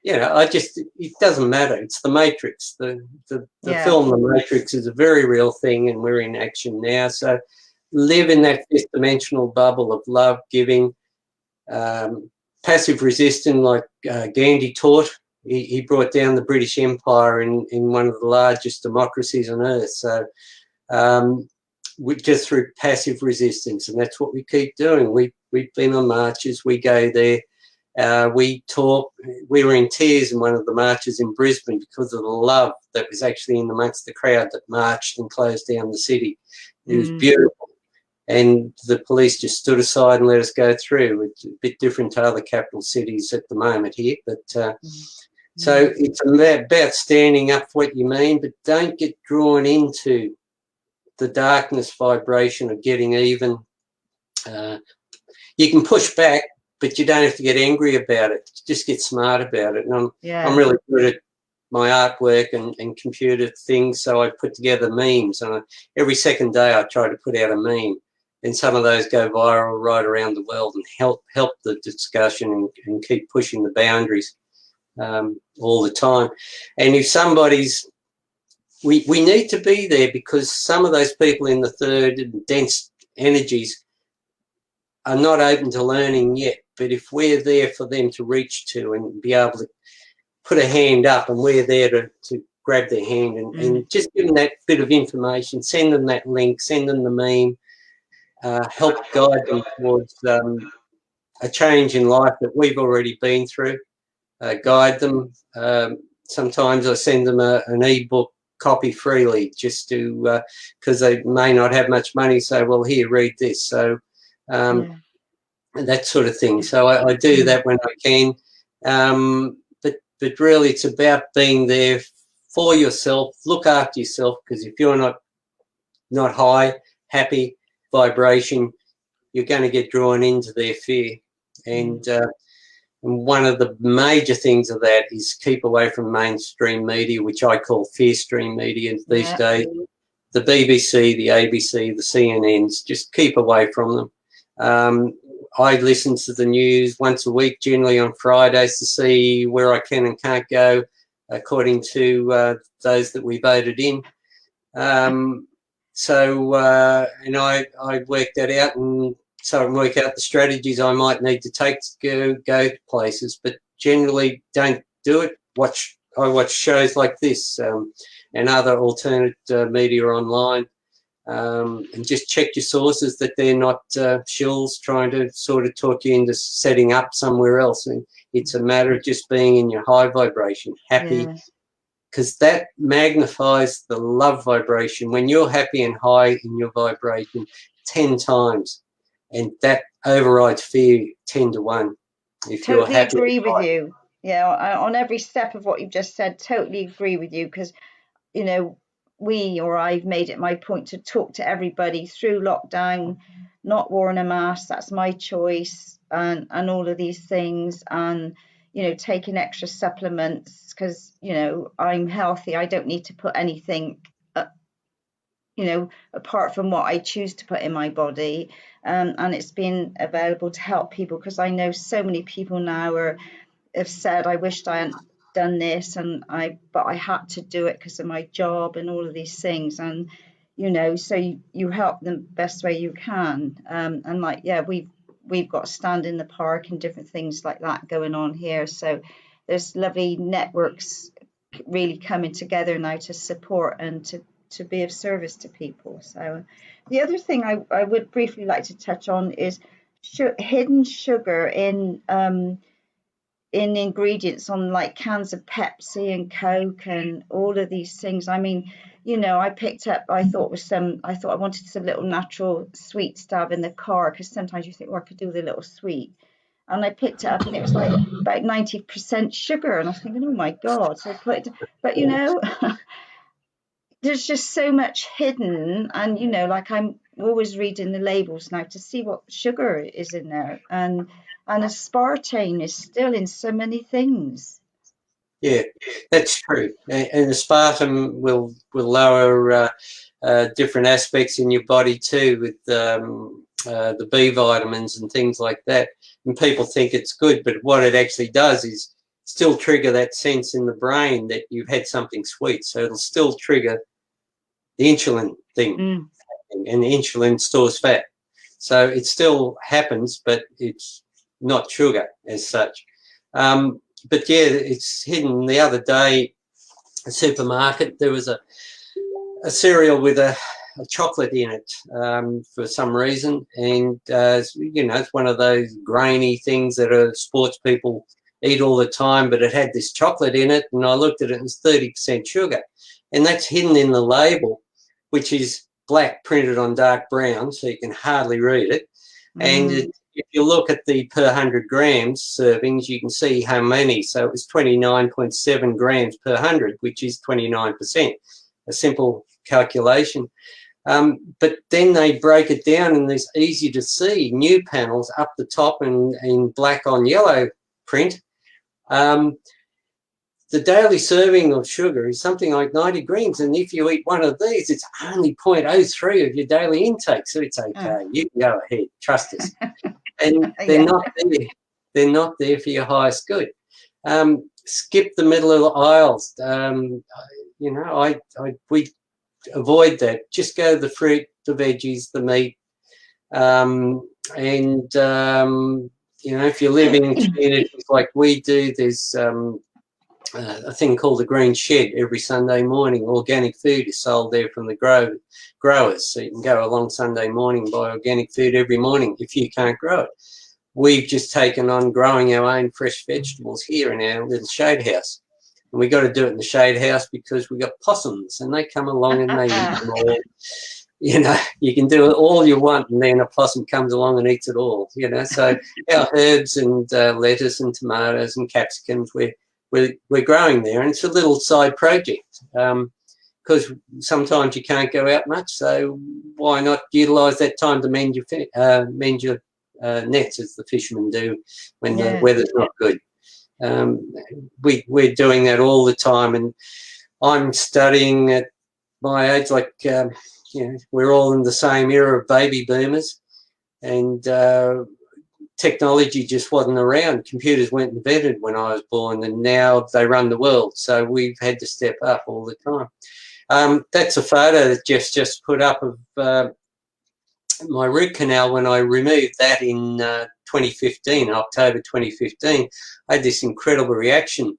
it doesn't matter. It's the Matrix. The film The Matrix is a very real thing, and we're in action now. So live in that fifth dimensional bubble of love, giving, passive resistance, like Gandhi taught. He brought down the British Empire in one of the largest democracies on earth. So just through passive resistance, and that's what we keep doing. We've been on marches. We go there. We talk. We were in tears in one of the marches in Brisbane because of the love that was actually in amongst the crowd that marched and closed down the city. It was beautiful. And the police just stood aside and let us go through. It's a bit different to other capital cities at the moment here. But so it's about standing up for what you mean, but don't get drawn into the darkness vibration of getting even. You can push back, but you don't have to get angry about it. Just get smart about it. And I'm really good at my artwork and computer things, so I put together memes. And every second day I try to put out a meme. And some of those go viral right around the world and help the discussion and keep pushing the boundaries all the time. And if somebody's... We need to be there, because some of those people in the third and dense energies are not open to learning yet, but if we're there for them to reach to and be able to put a hand up, and we're there to grab their hand and just give them that bit of information, send them that link, send them the meme, help guide them towards a change in life that we've already been through, guide them. Sometimes I send them an ebook copy freely, just to because they may not have much money, say, well, here, read this. So that sort of thing. So I do that when I can. But really, it's about being there for yourself. Look after yourself, because if you're not high, happy vibration, you're going to get drawn into their fear. And one of the major things of that is keep away from mainstream media, which I call fear stream media these days. The BBC, the ABC, the CNNs, just keep away from them. I listen to the news once a week, generally on Fridays, to see where I can and can't go according to those that we voted in. And I work that out, and so I can work out the strategies I might need to take to go to places, but generally don't do it. I watch shows like this and other alternate media online. And just check your sources that they're not shills trying to sort of talk you into setting up somewhere else. And it's a matter of just being in your high vibration, happy, because that magnifies the love vibration. When you're happy and high in your vibration 10 times, and that overrides fear 10 to 1. If totally you're happy, agree with you. Yeah, on every step of what you've just said, totally agree with you, because, you know, I've made it my point to talk to everybody through lockdown, not wearing a mask, that's my choice, and all of these things, and, you know, taking extra supplements, because, you know, I'm healthy, I don't need to put anything, you know, apart from what I choose to put in my body, and it's been available to help people, because I know so many people now have said, I wished I hadn't done this, but I had to do it because of my job and all of these things, and, you know, so you help them best way you can, and like, yeah, we've got Stand in the Park and different things like that going on here, so there's lovely networks really coming together now to support and to be of service to people. So the other thing I would briefly like to touch on is hidden sugar in ingredients on like cans of Pepsi and Coke and all of these things. I mean, you know, I thought I wanted some little natural sweets to have in the car, because sometimes you think, well, I could do with a little sweet. And I picked it up and it was like about 90% sugar. And I was thinking, oh my God. So I put it, but you know, there's just so much hidden, and, you know, like I'm always reading the labels now to see what sugar is in there, and aspartame is still in so many things. Yeah, that's true. And aspartame will lower different aspects in your body too, with the B vitamins and things like that. And people think it's good, but what it actually does is still trigger that sense in the brain that you've had something sweet. So it'll still trigger the insulin thing, and the insulin stores fat. So it still happens, but it's not sugar as such. But yeah, it's hidden. The other day, a supermarket, there was a cereal with a chocolate in it for some reason, and you know, it's one of those grainy things that sports people eat all the time, but it had this chocolate in it, and I looked at it and it was 30% sugar, and that's hidden in the label, which is black printed on dark brown, so you can hardly read it. And if you look at the per 100 grams servings, you can see how many. So it was 29.7 grams per 100, which is 29%. A simple calculation. But then they break it down in these easy to see new panels up the top in black on yellow print. The daily serving of sugar is something like 90 grams, and if you eat one of these, it's only 0.03 of your daily intake. So it's okay. You can go ahead. Trust us. And they're not there. They're not there for your highest good. Skip the middle of the aisles. You know, we avoid that. Just go the fruit, the veggies, the meat. And you know, if you live in communities like we do, there's a thing called the Green Shed every Sunday morning. Organic food is sold there from the growers. So you can go along Sunday morning and buy organic food every morning if you can't grow it. We've just taken on growing our own fresh vegetables here in our little shade house. And we got to do it in the shade house because we got possums and they come along and they eat them all. You know, you can do it all you want and then a possum comes along and eats it all, you know. So our herbs and lettuce and tomatoes and capsicums, we're growing there, and it's a little side project because sometimes you can't go out much, so why not utilise that time to mend your nets, as the fishermen do when the weather's not good. We're doing that all the time, and I'm studying at my age, like you know, we're all in the same era of baby boomers, and technology just wasn't around. Computers weren't invented when I was born, and now they run the world. So we've had to step up all the time. That's a photo that Jeff's just put up of my root canal when I removed that in 2015, October 2015. I had this incredible reaction.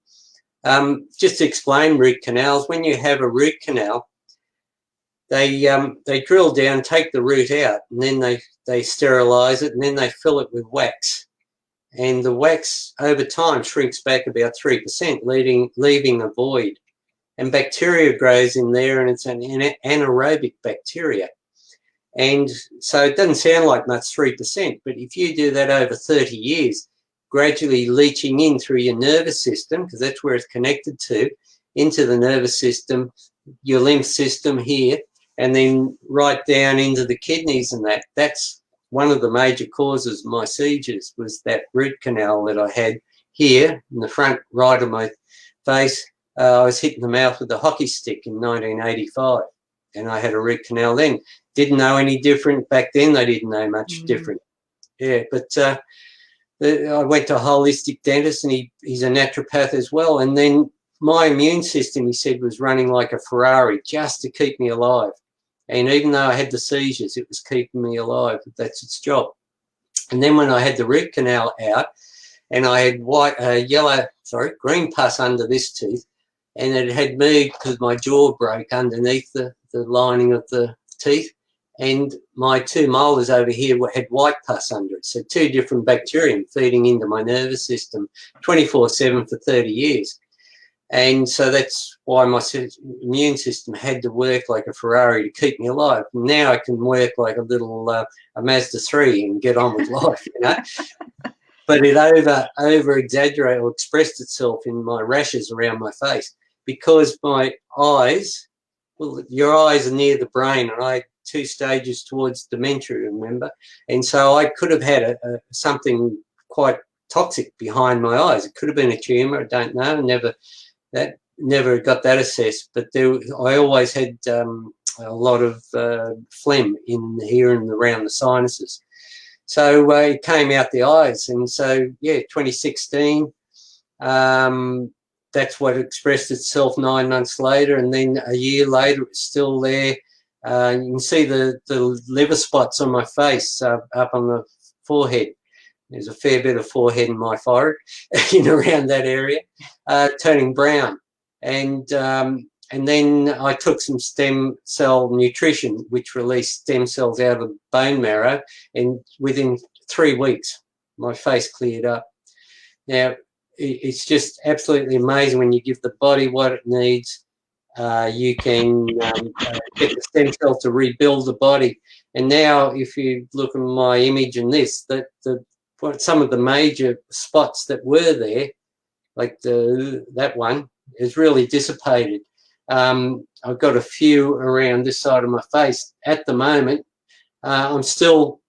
Just to explain root canals, when you have a root canal, they drill down, take the root out, and then they sterilise it, and then they fill it with wax. And the wax over time shrinks back about 3%, leaving a void. And bacteria grows in there, and it's an anaerobic bacteria. And so it doesn't sound like much, 3%, but if you do that over 30 years, gradually leaching in through your nervous system, because that's where it's connected to, into the nervous system, your lymph system here, and then right down into the kidneys, and that's one of the major causes of my seizures, was that root canal that I had here in the front right of my face. I was hit in the mouth with a hockey stick in 1985, and I had a root canal then. Didn't know any different. Back then they didn't know much different. Yeah, but I went to a holistic dentist, and he's a naturopath as well, and then my immune system, he said, was running like a Ferrari just to keep me alive. And even though I had the seizures, it was keeping me alive. That's its job. And then when I had the root canal out, and I had green pus under this tooth, and it had moved because my jaw broke underneath the lining of the teeth, and my two molars over here had white pus under it. So two different bacterium feeding into my nervous system 24/7 for 30 years. And so that's why my immune system had to work like a Ferrari to keep me alive. Now I can work like a little a Mazda 3 and get on with life, you know. But it over exaggerated or expressed itself in my rashes around my face because my eyes, well, your eyes are near the brain, and I had 2 stages towards dementia, remember? And so I could have had something quite toxic behind my eyes. It could have been a tumour, I don't know, never got that assessed, but I always had a lot of phlegm in here and around the sinuses. So it came out the eyes, and so, yeah, 2016, that's what expressed itself 9 months later, and then a year later it's still there. You can see the liver spots on my face up on the forehead. There's a fair bit of forehead in my forehead in around that area, turning brown. And then I took some stem cell nutrition, which released stem cells out of the bone marrow, and within 3 weeks, my face cleared up. Now, it's just absolutely amazing when you give the body what it needs. You can get the stem cells to rebuild the body. And now, if you look at my image in this, some of the major spots that were there, like that one, is really dissipated. I've got a few around this side of my face at the moment. I'm still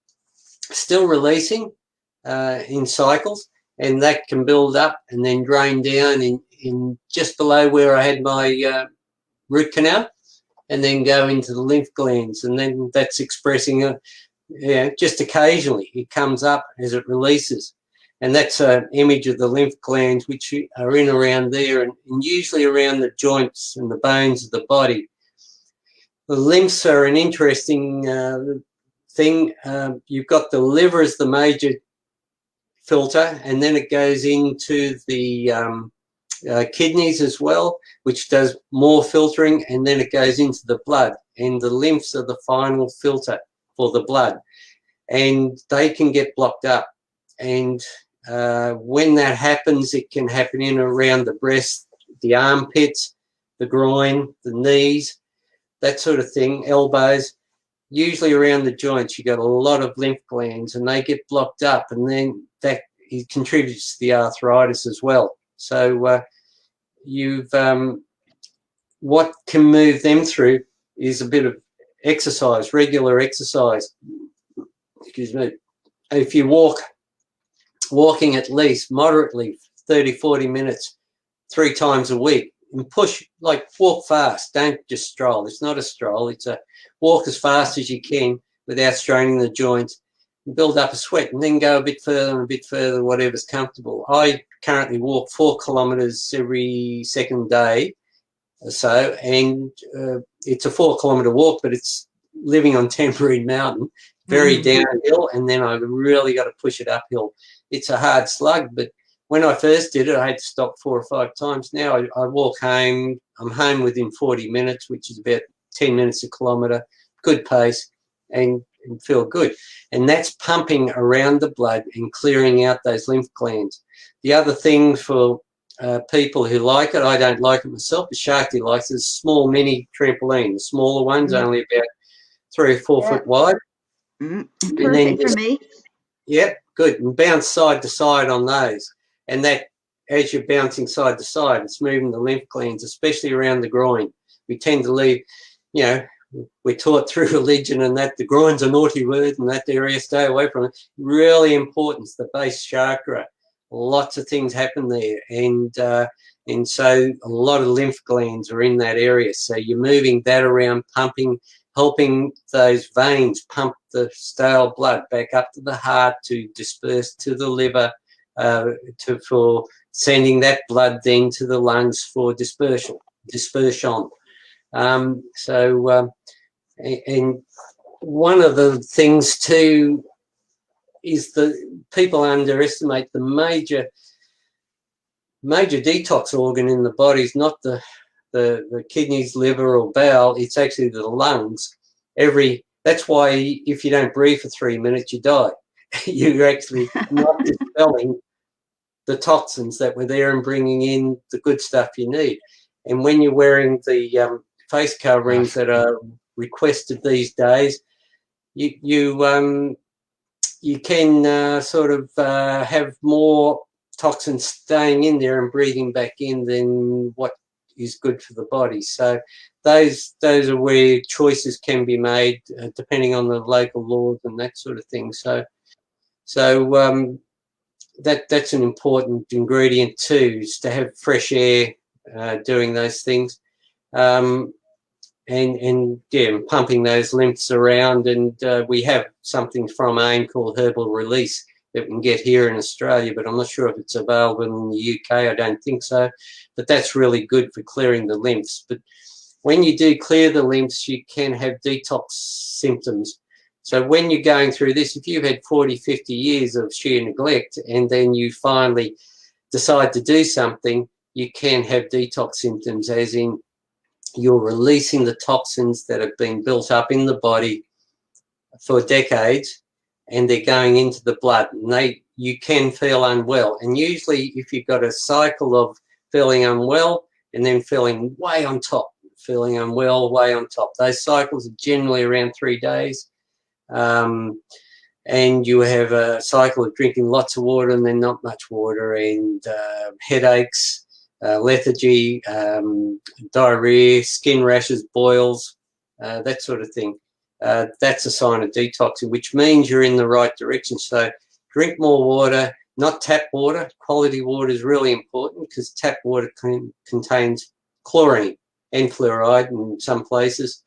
releasing in cycles, and that can build up and then drain down in just below where I had my root canal, and then go into the lymph glands, and then that's expressing just occasionally it comes up as it releases. And that's an image of the lymph glands, which are in around there, and usually around the joints and the bones of the body. The lymphs are an interesting thing. You've got the liver as the major filter, and then it goes into the kidneys as well, which does more filtering, and then it goes into the blood, and the lymphs are the final filter for the blood, and they can get blocked up. And when that happens, it can happen in and around the breast, the armpits, the groin, the knees, that sort of thing, elbows. Usually around the joints, you got a lot of lymph glands, and they get blocked up, and then that it contributes to the arthritis as well. So what can move them through is a bit of exercise, regular exercise. Excuse me. If you walking at least moderately 30-40 minutes 3 times a week, and push, like walk fast, don't just stroll. It's not a stroll, it's a walk as fast as you can without straining the joints, and build up a sweat, and then go a bit further and a bit further, whatever's comfortable. I currently walk 4 kilometres every second day or so, and it's a 4 kilometre walk, but it's living on Tambourine Mountain, very downhill, and then I've really got to push it uphill. It's a hard slug, but when I first did it, I had to stop 4 or 5 times. Now I walk home. I'm home within 40 minutes, which is about 10 minutes a kilometre, good pace, and feel good. And that's pumping around the blood and clearing out those lymph glands. The other thing for people who like it, I don't like it myself, but Sharky likes it, is small mini trampoline. The smaller ones, only about 3 or 4 foot wide. Perfect for me. Yep, good. And bounce side to side on those. And that, as you're bouncing side to side, it's moving the lymph glands, especially around the groin. We tend to leave, you know, we're taught through religion and that the groin's a naughty word and that area, stay away from it. Really important. It's the base chakra. Lots of things happen there. And so a lot of lymph glands are in that area. So you're moving that around, pumping, helping those veins pump the stale blood back up to the heart to disperse to the liver, for sending that blood then to the lungs for dispersion. And one of the things too is that people underestimate the major detox organ in the body is not the kidneys, liver or bowel, it's actually the lungs. That's why if you don't breathe for 3 minutes, you die. You're actually not dispelling the toxins that were there and bringing in the good stuff you need. And when you're wearing the face coverings that are requested these days, you can sort of have more toxins staying in there and breathing back in than what is good for the body. So those are where choices can be made depending on the local laws and that sort of thing. So that's an important ingredient too, is to have fresh air doing those things, and pumping those lymphs around. And we have something from AIM called Herbal Release that we can get here in Australia, but I'm not sure if it's available in the UK. I don't think so, but that's really good for clearing the lymphs. But when you do clear the lymphs, you can have detox symptoms. So when you're going through this, if you've had 40, 50 years of sheer neglect and then you finally decide to do something, you can have detox symptoms, as in you're releasing the toxins that have been built up in the body for decades, and they're going into the blood, and you can feel unwell. And usually if you've got a cycle of feeling unwell and then feeling way on top, feeling unwell, way on top, those cycles are generally around 3 days. And you have a cycle of drinking lots of water and then not much water, and headaches, lethargy, diarrhea, skin rashes, boils, that sort of thing. That's a sign of detoxing, which means you're in the right direction. So drink more water, not tap water. Quality water is really important because tap water contains chlorine and fluoride in some places.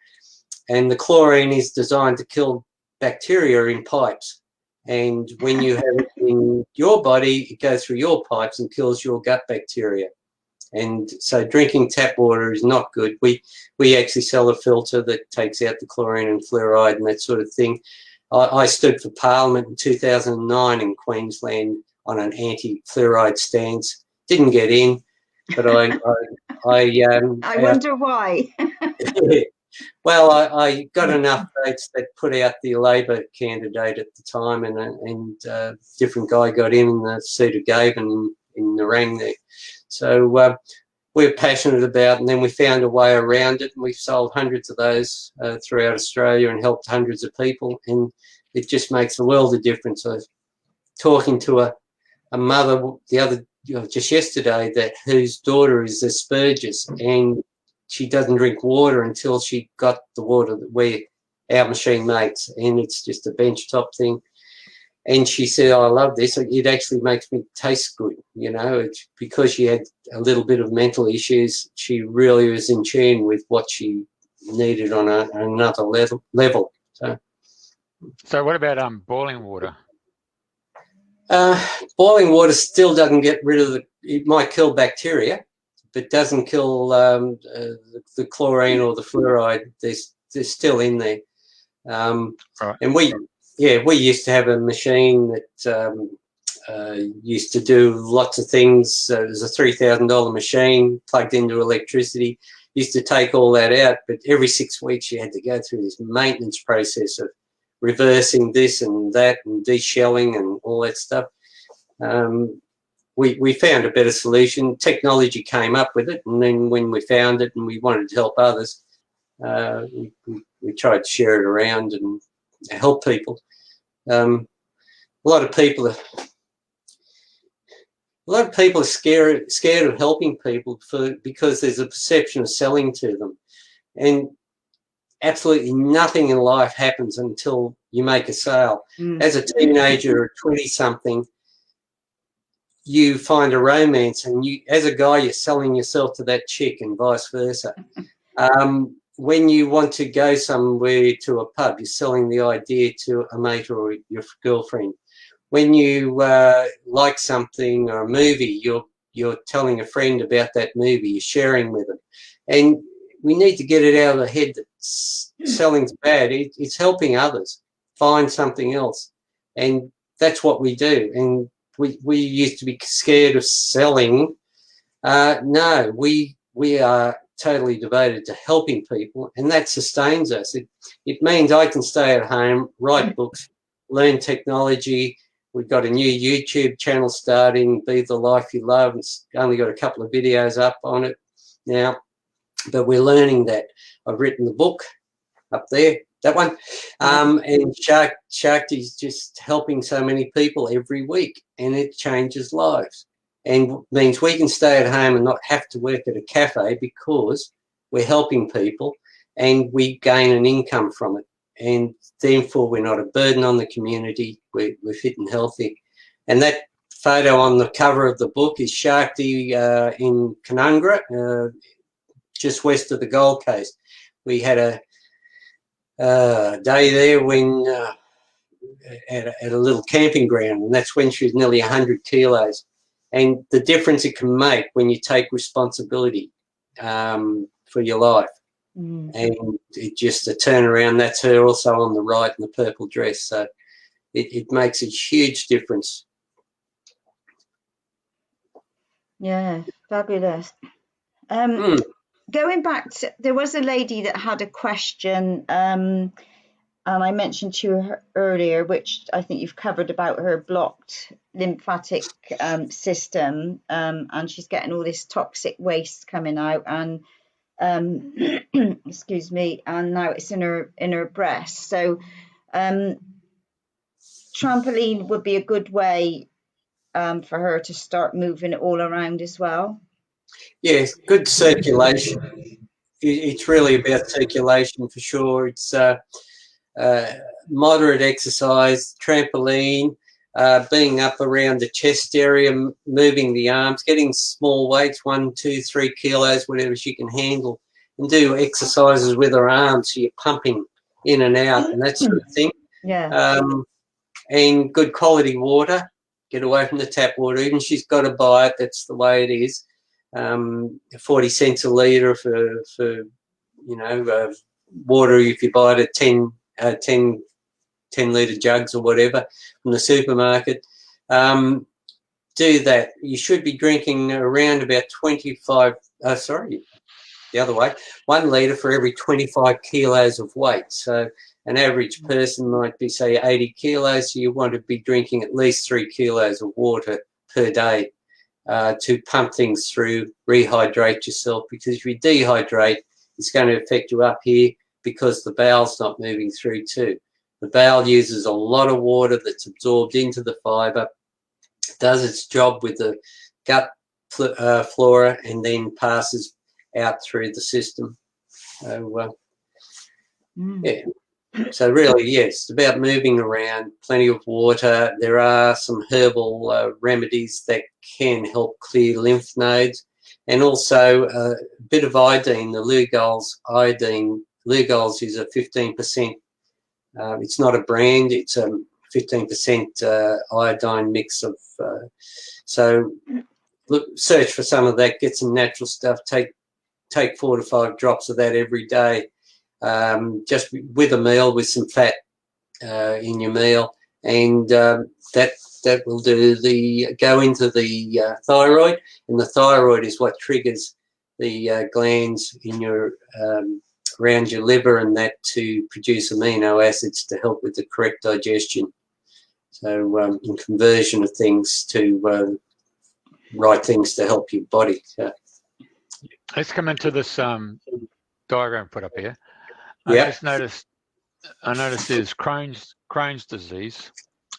And the chlorine is designed to kill bacteria in pipes. And when you have it in your body, it goes through your pipes and kills your gut bacteria. And so drinking tap water is not good. We actually sell a filter that takes out the chlorine and fluoride and that sort of thing. I stood for Parliament in 2009 in Queensland on an anti-fluoride stance. Didn't get in, but I wonder why. Well, I got enough votes that put out the Labor candidate at the time, and a different guy got in the seat of Gavin in Narang there. So we're passionate about it, and then we found a way around it, and we've sold hundreds of those throughout Australia and helped hundreds of people, and it just makes a world of difference. I was talking to a mother just yesterday whose daughter is Asperger's, and she doesn't drink water until she got the water that our machine makes, and it's just a benchtop thing. And she said, oh, I love this. It actually makes me taste good. You know, it's because she had a little bit of mental issues. She really was in tune with what she needed on another level. So what about boiling water? Boiling water still doesn't get rid of it might kill bacteria, but doesn't kill the chlorine or the fluoride. They're still in there. Right. And we used to have a machine that used to do lots of things. It was a $3,000 machine plugged into electricity. Used to take all that out, but every 6 weeks you had to go through this maintenance process of reversing this and that and deshelling and all that stuff. We found a better solution. Technology came up with it, and then when we found it and we wanted to help others, we tried to share it around and help people. A lot of people are scared of helping people because there's a perception of selling to them, and absolutely nothing in life happens until you make a sale. As a teenager or 20-something, you find a romance, and as a guy, you're selling yourself to that chick and vice versa. When you want to go somewhere to a pub, you're selling the idea to a mate or your girlfriend. When you like something or a movie, you're telling a friend about that movie, you're sharing with them. And we need to get it out of the head that selling's bad. It's helping others find something else. And that's what we do. And we used to be scared of selling. No, we are totally devoted to helping people, and that sustains us. It means I can stay at home, write books, learn technology. We've got a new YouTube channel starting, Be the Life You Love. It's only got a couple of videos up on it now, but we're learning that. I've written the book up there, that one, and Shakti's just helping so many people every week, and it changes lives. And means we can stay at home and not have to work at a cafe because we're helping people and we gain an income from it. And therefore, we're not a burden on the community. We're fit and healthy. And that photo on the cover of the book is Shakti in Canungra, just west of the Gold Coast. We had a day there when at a little camping ground, and that's when she was nearly 100 kilos. And the difference it can make when you take responsibility for your life. And it just a turnaround. That's her also on the right in the purple dress. So it makes a huge difference. Yeah, fabulous. Going back to, there was a lady that had a question, and I mentioned to her earlier, which I think you've covered, about her blocked lymphatic system, and she's getting all this toxic waste coming out, and excuse me, and now it's in her breast. So trampoline would be a good way for her to start moving it all around as well. Yes, good circulation. It's really about circulation for sure. It's moderate exercise, trampoline, being up around the chest area, moving the arms, getting small weights, 1, 2, 3 kilos, whatever she can handle, and do exercises with her arms so you're pumping in and out and that sort of thing. Yeah. And good quality water. Get away from the tap water. Even she's got to buy it. That's the way it is. 40 cents a litre for water if you buy it at 10 10-litre jugs or whatever from the supermarket. Do that. You should be drinking around about 1 litre for every 25 kilos of weight. So an average person might be, say, 80 kilos, so you want to be drinking at least 3 kilos of water per day to pump things through, rehydrate yourself, because if you dehydrate, it's going to affect you up here because the bowel's not moving through too. The bowel uses a lot of water that's absorbed into the fibre, does its job with the gut flora, and then passes out through the system. So, yeah. So really, yes, it's about moving around, plenty of water. There are some herbal remedies that can help clear lymph nodes, and also a bit of iodine, the Lugol's iodine. Lugol's is a 15%. It's not a brand. It's a 15% iodine mix of. So look, search for some of that. Get some natural stuff. Take 4 to 5 drops of that every day. Just with a meal, with some fat in your meal, and that will go into the thyroid, and the thyroid is what triggers the glands in your around your liver and that to produce amino acids to help with the correct digestion. So in conversion of things to right things to help your body. Let's come into this diagram put up here. Yeah. I just noticed. I noticed there's Crohn's disease.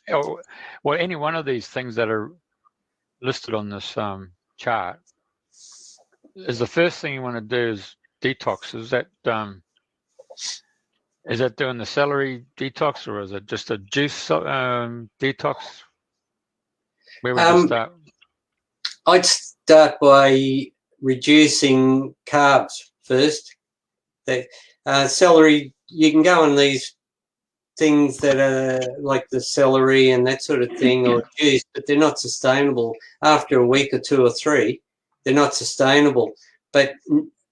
Well, any one of these things that are listed on this chart is the first thing you want to do is detox. Is that doing the celery detox, or is it just a juice detox? Where would you start? I'd start by reducing carbs first. Celery, you can go on these things that are like the celery and that sort of thing, or juice, but they're not sustainable. After a week or 2 or 3, they're not sustainable. But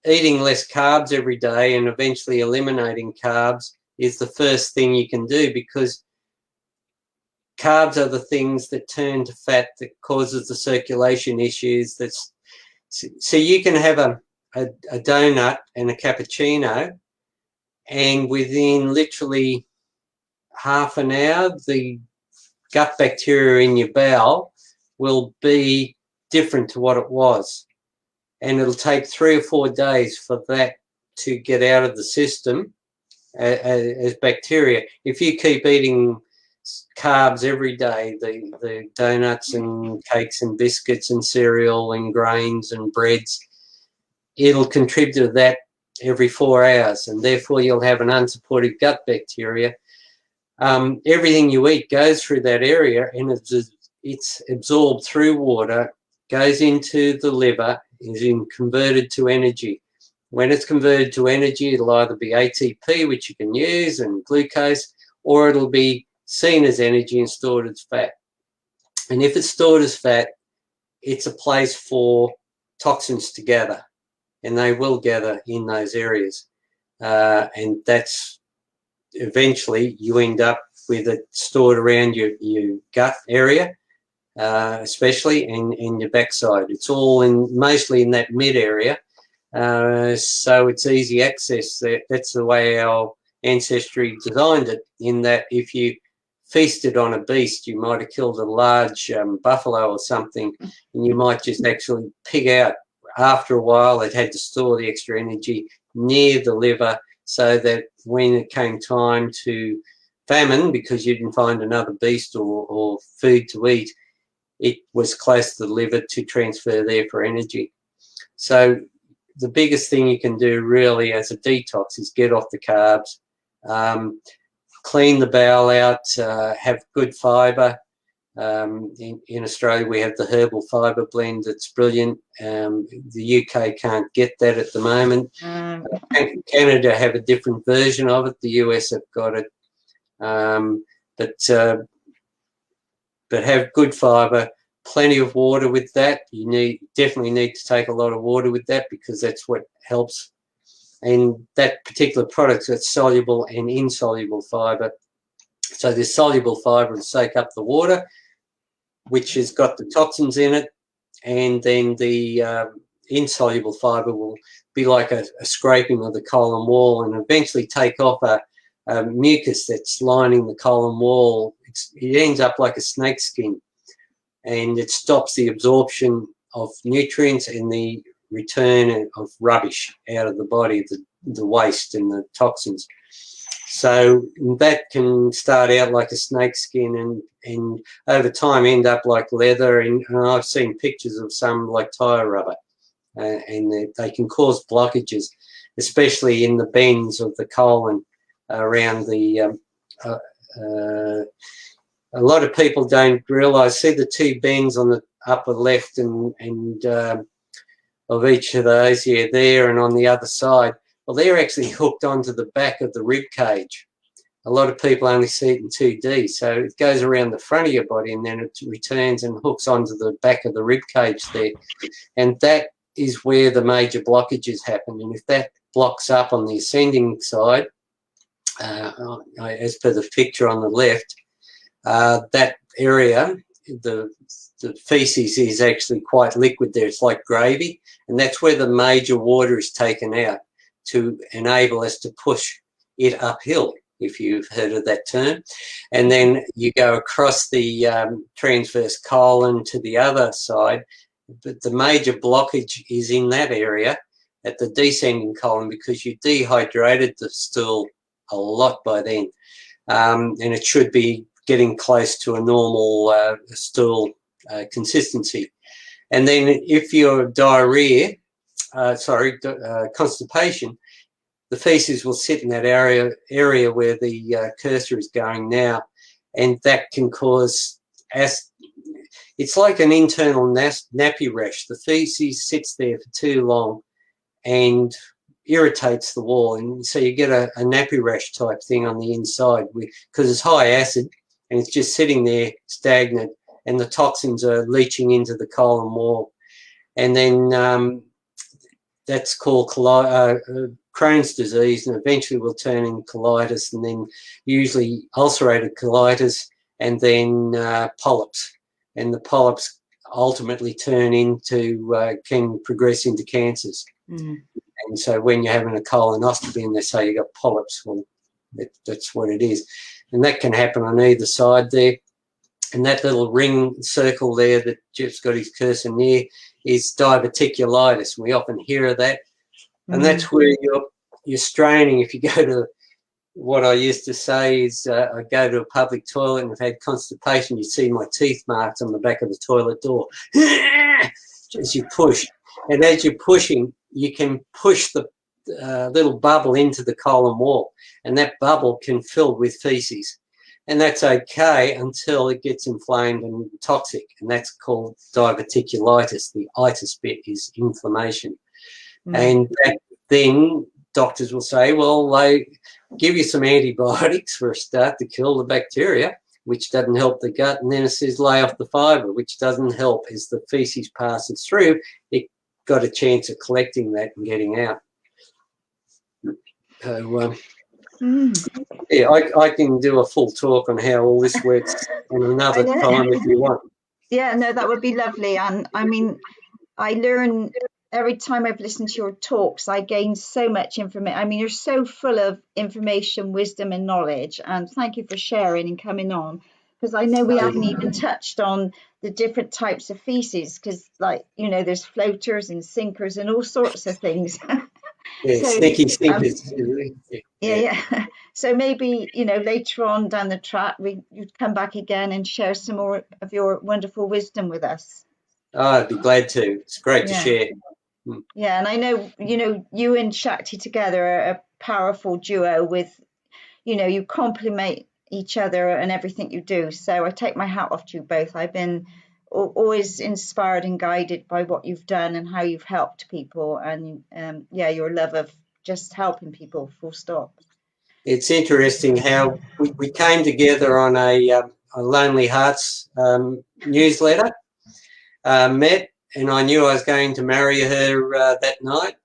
eating less carbs every day and eventually eliminating carbs is the first thing you can do, because carbs are the things that turn to fat that causes the circulation issues. So you can have a donut and a cappuccino, and within literally half an hour, the gut bacteria in your bowel will be different to what it was. And it'll take 3 or 4 days for that to get out of the system as bacteria. If you keep eating carbs every day, the donuts and cakes and biscuits and cereal and grains and breads, it'll contribute to that every 4 hours, and therefore you'll have an unsupported gut bacteria. Everything you eat goes through that area, and it's absorbed through water, goes into the liver, is converted to energy. When it's converted to energy, it'll either be ATP, which you can use, and glucose, or it'll be seen as energy and stored as fat. And if it's stored as fat, it's a place for toxins to gather, and they will gather in those areas. And that's eventually you end up with it stored around your gut area, especially in your backside. It's all mostly in that mid area, so it's easy access. That's the way our ancestry designed it, in that if you feasted on a beast, you might have killed a large buffalo or something, and you might just actually pig out. After a while, it had to store the extra energy near the liver, so that when it came time to famine, because you didn't find another beast or food to eat, it was close to the liver to transfer there for energy. So the biggest thing you can do really as a detox is get off the carbs, clean the bowel out, have good fibre. In Australia, we have the herbal fibre blend that's brilliant. The UK can't get that at the moment. Canada have a different version of it. The US have got it. But have good fibre, plenty of water with that. You definitely need to take a lot of water with that, because that's what helps. And that particular product's got soluble and insoluble fibre. So this soluble fibre will soak up the water, which has got the toxins in it, and then the insoluble fibre will be like a scraping of the colon wall and eventually take off a mucus that's lining the colon wall. It ends up like a snake skin, and it stops the absorption of nutrients and the return of rubbish out of the body, the waste and the toxins. So that can start out like a snake skin and over time end up like leather, and I've seen pictures of some like tyre rubber, and they can cause blockages, especially in the bends of the colon around the a lot of people don't realise, see the two bends on the upper left and of each of those, yeah, there and on the other side. Well, they're actually hooked onto the back of the rib cage. A lot of people only see it in 2D, so it goes around the front of your body and then it returns and hooks onto the back of the rib cage there. And that is where the major blockages happen. And if that blocks up on the ascending side, as per the picture on the left, that area, the feces is actually quite liquid there. It's like gravy, and that's where the major water is taken out to enable us to push it uphill, if you've heard of that term. And then you go across the transverse colon to the other side, but the major blockage is in that area at the descending colon because you dehydrated the stool a lot by then, and it should be getting close to a normal stool consistency. And then if you're diarrhea, constipation, the feces will sit in that area where the cursor is going now, and that can cause it's like an internal nappy rash. The feces sits there for too long and irritates the wall, and so you get a nappy rash type thing on the inside because it's high acid and it's just sitting there stagnant, and the toxins are leaching into the colon wall. And then that's called Crohn's disease, and eventually will turn in colitis, and then usually ulcerated colitis, and then polyps. And the polyps ultimately turn into, can progress into cancers. Mm. And so when you're having a colonoscopy and they say you got polyps, well, that's what it is. And that can happen on either side there. And that little ring circle there that Jeff's got his cursor near is diverticulitis. We often hear of that. And that's where you're straining. If you go to, what I used to say is I go to a public toilet and I've had constipation, you see my teeth marks on the back of the toilet door as you push. And as you're pushing, you can push the little bubble into the colon wall, and that bubble can fill with feces. And that's okay until it gets inflamed and toxic, and that's called diverticulitis. The itis bit is inflammation. And then doctors will say, well, they give you some antibiotics for a start to kill the bacteria, which doesn't help the gut, and then it says lay off the fibre, which doesn't help. As the feces passes through, it got a chance of collecting that and getting out. So, yeah, I can do a full talk on how all this works in another time if you want. Yeah, no, that would be lovely. And I mean, I learn every time I've listened to your talks, I gain so much information. I mean, you're so full of information, wisdom and knowledge. And thank you for sharing and coming on, because I know we haven't even touched on the different types of feces, because, like, you know, there's floaters and sinkers and all sorts of things. Yeah, so, sneaky sinkers. Yeah. So maybe, you know, later on down the track, you'd come back again and share some more of your wonderful wisdom with us. Oh, I'd be glad to. It's great to share. Yeah, and I know, you know, you and Shakti together are a powerful duo with, you know, you complement each other and everything you do. So I take my hat off to you both. I've been always inspired and guided by what you've done and how you've helped people, and your love of just helping people, full stop. It's interesting how we came together on a Lonely Hearts newsletter, met, and I knew I was going to marry her that night.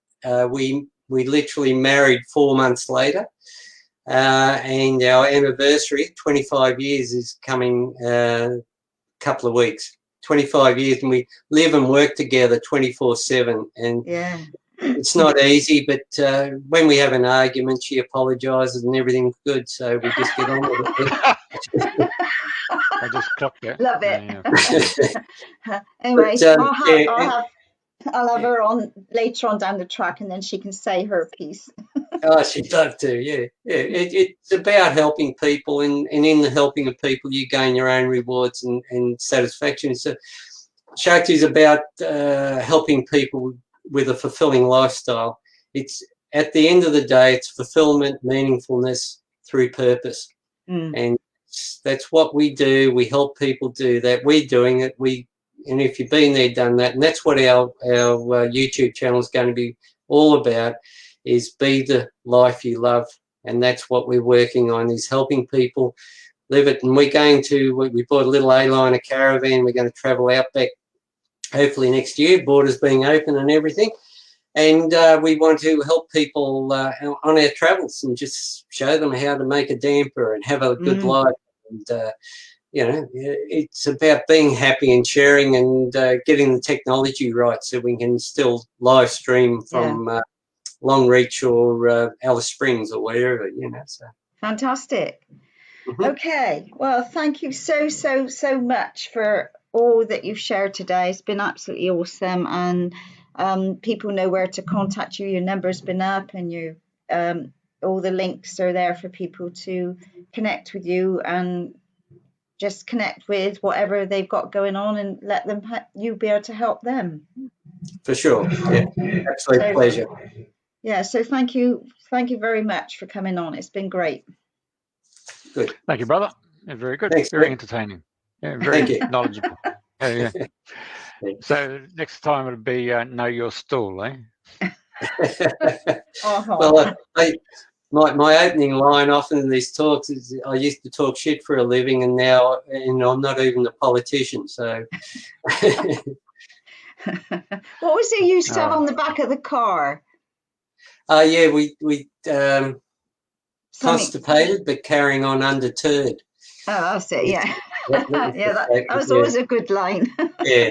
We literally married 4 months later. and our anniversary, 25 years, is coming a couple of weeks. 25 years, and we live and work together 24/7. And Yeah. it's not easy, but when we have an argument, she apologises and everything's good. So we just get on with it. I just clocked that. Love it. Yeah. Anyway, But, I'll have her on later on down the track, and then she can say her piece. Oh, she'd love to, yeah. It's about helping people, and in the helping of people, you gain your own rewards and satisfaction. So Shakti is about helping people with a fulfilling lifestyle. It's, at the end of the day, it's fulfillment, meaningfulness through purpose. And that's what we do. We help people do that. We're doing it. And if you've been there, done that, and that's what our YouTube channel is going to be all about, is be the life you love. And that's what we're working on, is helping people live it. And we bought a little A-liner caravan. We're going to travel out back hopefully next year, borders being open and everything. And we want to help people on our travels and just show them how to make a damper and have a good life. And, it's about being happy and sharing and getting the technology right so we can still live stream from Longreach or Alice Springs or wherever, So. Fantastic. Okay. Well, thank you so much for all that you've shared today. It's been absolutely awesome. And people know where to contact you. Your number's been up, and all the links are there for people to connect with you and just connect with whatever they've got going on, and let them you be able to help them. For sure. Yeah. Absolute pleasure. Yeah. So thank you very much for coming on. It's been great. Good. Thank you, brother. Yeah, very good. Thanks, very mate. entertaining. Yeah, very knowledgeable. Yeah. So next time it'll be know your stall, eh? Well, my opening line often in these talks is, I used to talk shit for a living, and now I'm not even a politician. So. What was it you used to have on the back of the car? Yeah, we constipated but carrying on undeterred. Oh, that's it. Yeah. That was always a good line. Yeah.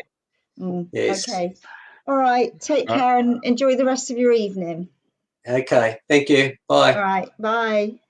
Yes. Okay. All right. Take care and enjoy the rest of your evening. Okay. Thank you. Bye. All right. Bye.